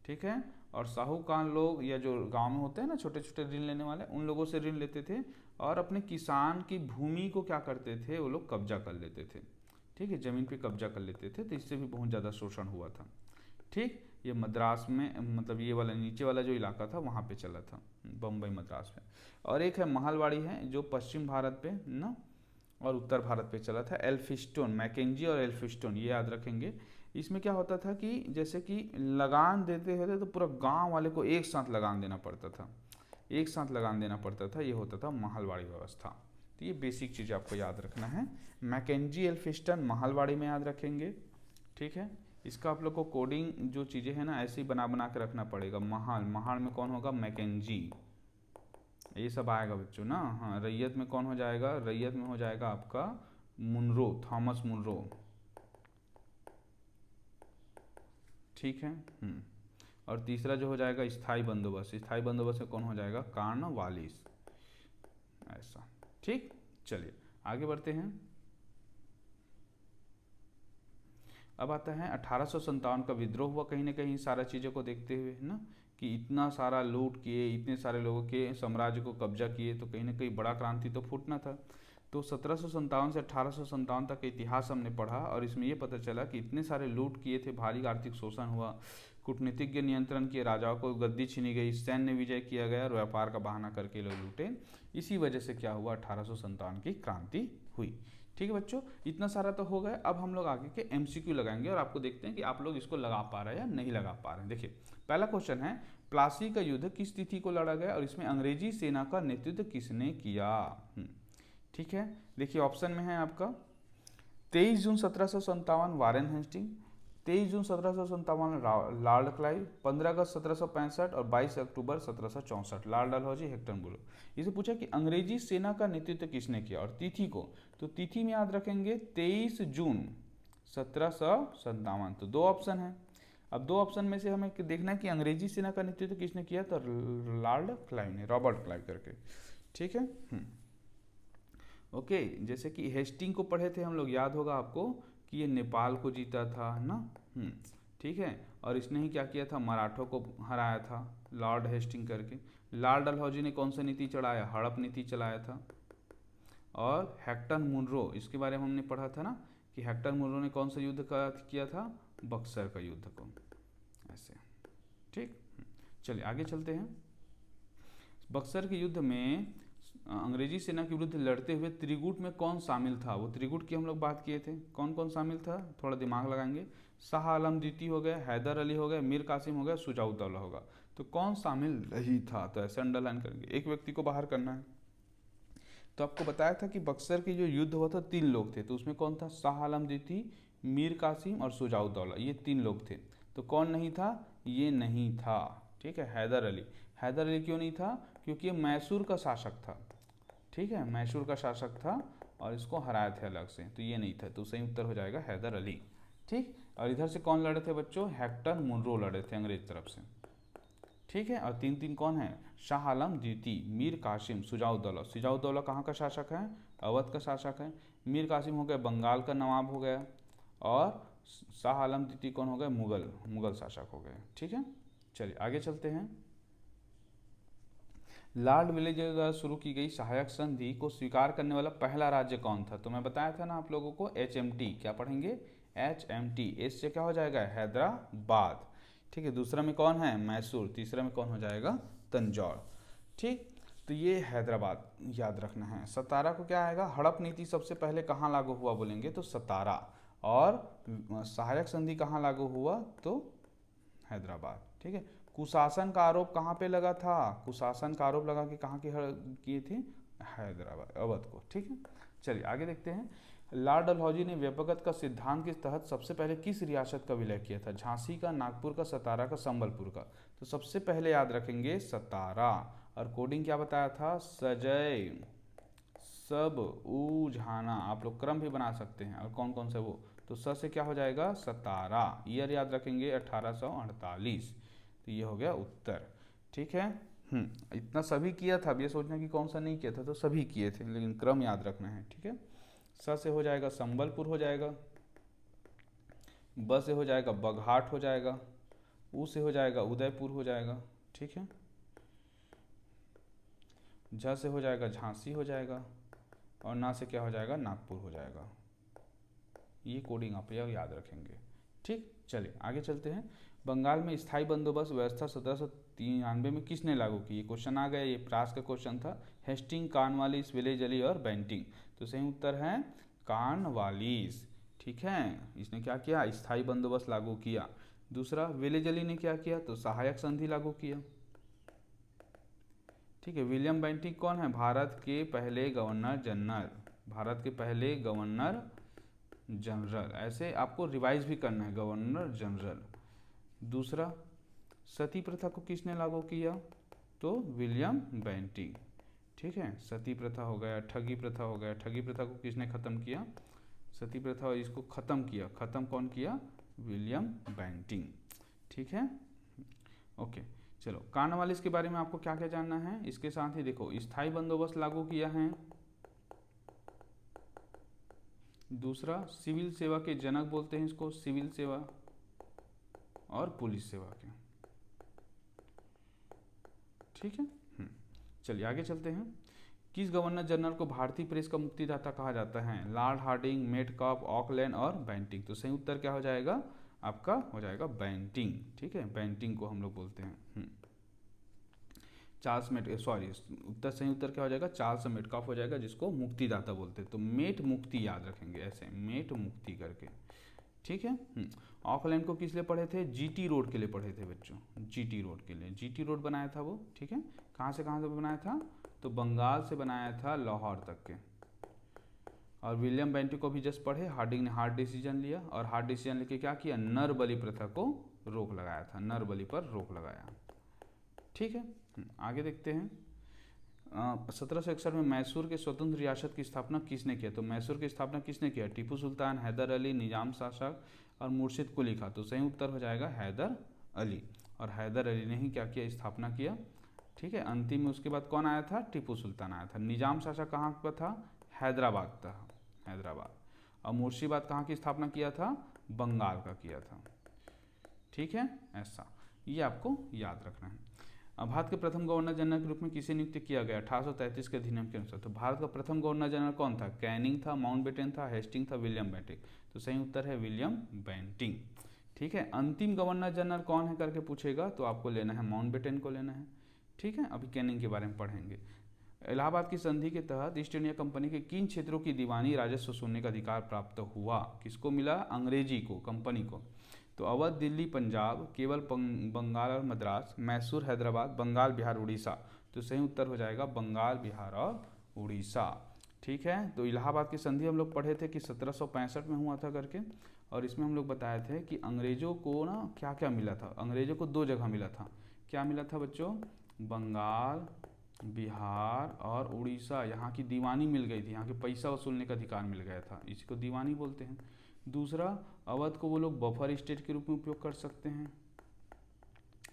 ठीक है। और साहूकार लोग या जो गांव में होते हैं ना छोटे छोटे ऋण लेने वाले, उन लोगों से ऋण लेते थे और अपने किसान की भूमि को क्या करते थे वो लोग कब्जा कर लेते थे, ठीक है। ज़मीन पे कब्जा कर लेते थे। तो इससे भी बहुत ज़्यादा शोषण हुआ था, ठीक। ये मद्रास में, मतलब ये वाला नीचे वाला जो इलाका था वहाँ पे चला था, बम्बई मद्रास में। और एक है महलवाड़ी है जो पश्चिम भारत पे ना और उत्तर भारत पे चला था। एल्फिस्टोन, मैकेंजी और एल्फिस्टोन ये याद रखेंगे। इसमें क्या होता था कि जैसे कि लगान देते होते तो पूरा गांव वाले को एक साथ लगान देना पड़ता था, एक साथ लगान देना पड़ता था। ये होता था महलवाड़ी व्यवस्था। तो ये बेसिक चीज़ आपको याद रखना है। मैकेंजी, एल्फिस्टन, महलवाड़ी में याद रखेंगे, ठीक है। इसका आप लोग को कोडिंग जो चीज़ें हैं ना ऐसे ही बना बना के रखना पड़ेगा। महाल में कौन होगा मैकेंजी, ये सब आएगा बच्चों ना। हाँ रैयत में कौन हो जाएगा, रैयत में हो जाएगा आपका मुनरो, थॉमस मुनरो, ठीक है। और तीसरा जो हो जाएगा स्थायी बंदोबस्त, स्थायी बंदोबस्त में कौन हो जाएगा कार्नवालिस, ऐसा, ठीक। चलिए आगे बढ़ते हैं। अब आता है 1857 का विद्रोह हुआ कहीं ना कहीं सारा चीज़ों को देखते हुए, है ना, कि इतना सारा लूट किए, इतने सारे लोगों के साम्राज्य को कब्जा किए, तो कहीं ना कहीं बड़ा क्रांति तो फूटना था। तो 1757 से 1857 तक का इतिहास हमने पढ़ा और इसमें ये पता चला कि इतने सारे लूट किए थे, भारी आर्थिक शोषण हुआ, कूटनीतिज्ञ नियंत्रण किए, राजाओं को गद्दी छीनी गई, सैन्य विजय किया गया और व्यापार का बहाना करके लोग लूटे। इसी वजह से क्या हुआ 1857 की क्रांति हुई, ठीक है बच्चों। इतना सारा तो हो गया। अब हम लोग आगे के एमसीक्यू लगाएंगे और आपको देखते हैं कि आप लोग इसको लगा पा रहे हैं या नहीं लगा पा रहे हैं। देखिए पहला क्वेश्चन है प्लासी का युद्ध किस तिथि को लड़ा गया और इसमें अंग्रेजी सेना का नेतृत्व किसने किया, ठीक है। देखिए ऑप्शन में है आपका 23 जून 1757 वारेन हेस्टिंग, 23 जून 1757 लॉर्ड क्लाइव, 15 अगस्त 1765 और 22 अक्टूबर 1764 लॉर्ड डलहौजी, हेक्टन बुलो। इसे पूछा कि अंग्रेजी सेना का नेतृत्व किसने किया और तिथि को, तो तिथि में याद रखेंगे 23 जून 1757। तो दो ऑप्शन है। अब दो ऑप्शन में से हमें देखना है कि अंग्रेजी सेना का नेतृत्व किसने किया, तो लॉर्ड क्लाइव ने, रॉबर्ट क्लाइव करके, ठीक है। ओके, जैसे कि हेस्टिंग को पढ़े थे हम लोग, याद होगा आपको कि ये नेपाल को जीता था ना। ठीक है, और इसने ही क्या किया था, मराठों को हराया था लॉर्ड हेस्टिंग करके। लॉर्ड डलहौजी ने कौन सा नीति चढ़ाया, हड़प नीति चलाया था। और हेक्टर मुनरो, इसके बारे में हमने पढ़ा था ना कि हेक्टर मुनरो ने कौन सा युद्ध किया था, बक्सर का युद्ध को, ऐसे। ठीक, चलिए आगे चलते हैं। बक्सर के युद्ध में अंग्रेजी सेना के विरुद्ध लड़ते हुए त्रिगुट में कौन शामिल था, वो त्रिगुट की हम लोग बात किए थे, कौन कौन शामिल था, थोड़ा दिमाग लगाएंगे। शाह आलम द्वितीय हो गया, हैदर अली हो गया, मीर कासिम हो गया, शुजाउद्दौला होगा। तो कौन शामिल नहीं था, तो ऐसे अंडरलाइन करेंगे, एक व्यक्ति को बाहर करना है। तो आपको बताया था कि बक्सर की जो युद्ध हुआ था 3 लोग थे, तो उसमें कौन था, शाह आलम द्वितीय, मीर कासिम और शुजाउद्दौला, ये 3 लोग थे। तो कौन नहीं था, ये नहीं था, ठीक है, हैदर अली। हैदर अली क्यों नहीं था, क्योंकि ये मैसूर का शासक था, ठीक है, मैसूर का शासक था और इसको हराए थे अलग से, तो ये नहीं था। तो सही उत्तर हो जाएगा हैदर अली। ठीक, और इधर से कौन लड़े थे बच्चों, हेक्टर मुनरो लड़े थे अंग्रेज तरफ से। ठीक है, और 3 कौन है, शाह आलम द्वितीय, मीर कासिम, शुजाउद्दौला। शुजाउद्दौला कहाँ का शासक है, अवध का शासक है। मीर कासिम हो गया बंगाल का नवाब हो गया, और शाह आलम द्वितीय कौन हो गए, मुगल शासक हो गए। ठीक है, चलिए आगे चलते हैं। लॉर्ड विलेजर द्वारा शुरू की गई सहायक संधि को स्वीकार करने वाला पहला राज्य कौन था, तो मैं बताया था ना आप लोगों को, HMT, क्या पढ़ेंगे, HMT, एस से क्या हो जाएगा, हैदराबाद। ठीक है, दूसरा में कौन है, मैसूर, तीसरा में कौन हो जाएगा, तंजौर। ठीक, तो ये हैदराबाद याद रखना है। सतारा को क्या आएगा, हड़प नीति सबसे पहले कहाँ लागू हुआ बोलेंगे तो सतारा, और सहायक संधि कहाँ लागू हुआ तो हैदराबाद। ठीक है, कुशासन का आरोप कहाँ पे लगा था, कुशासन का आरोप लगा कि कहाँ की किए थे, हैदराबाद, अवध को। ठीक है, चलिए आगे देखते हैं। लॉर्ड डलहौजी ने व्यपगत का सिद्धांत के तहत सबसे पहले किस रियासत का विलय किया था, झांसी का, नागपुर का, सतारा का, संबलपुर का। तो सबसे पहले याद रखेंगे सतारा, और कोडिंग क्या बताया था, सजय सब उझाना, आप लोग क्रम भी बना सकते हैं, और कौन कौन से वो, तो स से क्या हो जाएगा, सतारा। ईयर याद रखेंगे 1848, तो ये हो गया उत्तर। ठीक है, इतना सभी किया था, अब ये सोचना कि कौन सा नहीं किया था, तो सभी किए थे, लेकिन क्रम याद रखना है। ठीक है, स से हो जाएगा संबलपुर हो जाएगा, ब से हो जाएगा बघाट हो जाएगा, उ से हो जाएगा उदयपुर हो जाएगा। ठीक है, झ से हो जाएगा झांसी हो जाएगा, और ना से क्या हो जाएगा, नागपुर हो जाएगा। ये कोडिंग आप याद रखेंगे। ठीक, चलिए आगे चलते हैं। बंगाल में स्थायी बंदोबस्त व्यवस्था 1793 में किसने लागू की, ये क्वेश्चन आ गया, ये प्रास का क्वेश्चन था। हेस्टिंग, कॉर्नवालिस, विलेजली और बेंटिंग। तो सही उत्तर है कॉर्नवालिस। ठीक है, इसने क्या किया, स्थायी बंदोबस्त लागू किया। दूसरा विलेजली ने क्या किया, तो सहायक संधि लागू किया। ठीक है, विलियम बेंटिंग कौन है, भारत के पहले गवर्नर जनरल, भारत के पहले गवर्नर जनरल, ऐसे आपको रिवाइज भी करना है, गवर्नर जनरल। दूसरा, सती प्रथा को किसने लागू किया, तो विलियम बेंटिंग। ठीक है, सती प्रथा हो गया, ठगी प्रथा हो गया, ठगी प्रथा को किसने खत्म किया, सती प्रथा, इसको खत्म किया, खत्म कौन किया, विलियम बेंटिंग। ठीक है, ओके, चलो कॉर्नवालिस के बारे में आपको क्या क्या जानना है, इसके साथ ही देखो, स्थायी बंदोबस्त लागू किया है। दूसरा, सिविल सेवा के जनक बोलते हैं इसको, सिविल सेवा और पुलिस सेवा के। ठीक है, चलिए आगे चलते हैं। किस गवर्नर जनरल को भारतीय प्रेस का मुक्तिदाता कहा जाता है, लॉर्ड हार्डिंग, मेटकॉफ, ऑकलैंड और बेंटिंग। तो सही उत्तर क्या हो जाएगा, आपका हो जाएगा बेंटिंग। ठीक है, बेंटिंग को हम लोग बोलते हैं। चार्ल्स उत्तर सही उत्तर क्या हो जाएगा, चार्ल्स मेटकॉफ हो जाएगा, जिसको मुक्तिदाता बोलते हैं। तो मेट मुक्ति याद रखेंगे, ऐसे मेट मुक्ति करके। ठीक है, ऑकलैंड को किस लिए पढ़े थे, जीटी रोड के लिए पढ़े थे बच्चों, जीटी रोड के लिए, जीटी रोड बनाया था वो। ठीक है, कहाँ से बनाया था, तो बंगाल से बनाया था लाहौर तक के। और विलियम बेंटिंग को भी जस्ट पढ़े, हार्डिंग ने हार्ड डिसीजन लिया, और हार्ड डिसीजन लेके क्या किया, नर बलि प्रथा को रोक लगाया था, नर बलि पर रोक लगाया। ठीक है, आगे देखते हैं। 1761 में मैसूर के स्वतंत्र रियासत की स्थापना किसने किया, तो मैसूर की स्थापना किसने किया, टीपू सुल्तान, हैदर अली, निजाम शासक और मुर्शिद कुली खां। तो सही उत्तर हो जाएगा हैदर अली, और हैदर अली ने ही क्या किया, स्थापना किया। ठीक है, अंतिम में उसके बाद कौन आया था, टीपू सुल्तान आया था। निजाम शासक कहाँ का था, हैदराबाद था, हैदराबाद। और मुर्शिदाबाद कहाँ की स्थापना किया था? बंगाल का किया था। ठीक है, ऐसा ये आपको याद रखना है। अब भारत के प्रथम गवर्नर जनरल के रूप में किसे नियुक्त किया गया 1833 के अधिनियम के अनुसार? तो भारत का प्रथम गवर्नर जनरल कौन था? कैनिंग था, माउंटबेटन था, हेस्टिंग था, विलियम बेंटिंग। तो सही उत्तर है विलियम बेंटिंग। ठीक है, अंतिम गवर्नर जनरल कौन है करके पूछेगा तो आपको लेना है माउंटबेटन को लेना है। ठीक है, अभी कैनिंग के बारे में पढ़ेंगे। इलाहाबाद की संधि के तहत ईस्ट इंडिया कंपनी के किन क्षेत्रों की दीवानी राजस्व वसूलने का अधिकार प्राप्त हुआ? किसको मिला? अंग्रेजी को, कंपनी को। तो अवध, दिल्ली, पंजाब, केवल बंगाल और मद्रास, मैसूर, हैदराबाद, बंगाल, बिहार, उड़ीसा। तो सही उत्तर हो जाएगा बंगाल, बिहार और उड़ीसा। ठीक है, तो इलाहाबाद की संधि हम लोग पढ़े थे कि 1765 में हुआ था करके, और इसमें हम लोग बताए थे कि अंग्रेजों को ना क्या क्या मिला था। अंग्रेजों को 2 जगह मिला था। क्या मिला था बच्चों? बंगाल, बिहार और उड़ीसा, यहाँ की दीवानी मिल गई थी, यहाँ के पैसा वसूलने का अधिकार मिल गया था, इसी को दीवानी बोलते हैं। दूसरा, अवध को वो लोग बफर स्टेट के रूप में उपयोग कर सकते हैं,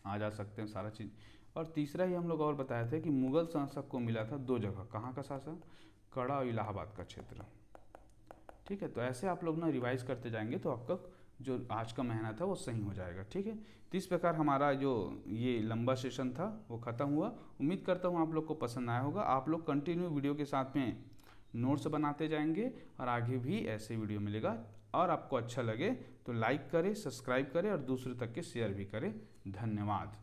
आ जा सकते हैं सारा चीज़। और तीसरा ही हम लोग और बताए थे कि मुगल शासक को मिला था 2 जगह। कहाँ का शासक? कड़ा और इलाहाबाद का क्षेत्र। ठीक है, तो ऐसे आप लोग ना रिवाइज करते जाएंगे तो आपका जो आज का मेहनत है वो सही हो जाएगा। ठीक है, तो इस प्रकार हमारा जो ये लंबा सेशन था वो ख़त्म हुआ। उम्मीद करता हूँ आप लोग को पसंद आया होगा। आप लोग कंटिन्यू वीडियो के साथ में नोट्स बनाते जाएंगे और आगे भी ऐसे वीडियो मिलेगा। और आपको अच्छा लगे तो लाइक करें, सब्सक्राइब करें और दूसरों तक के शेयर भी करें। धन्यवाद।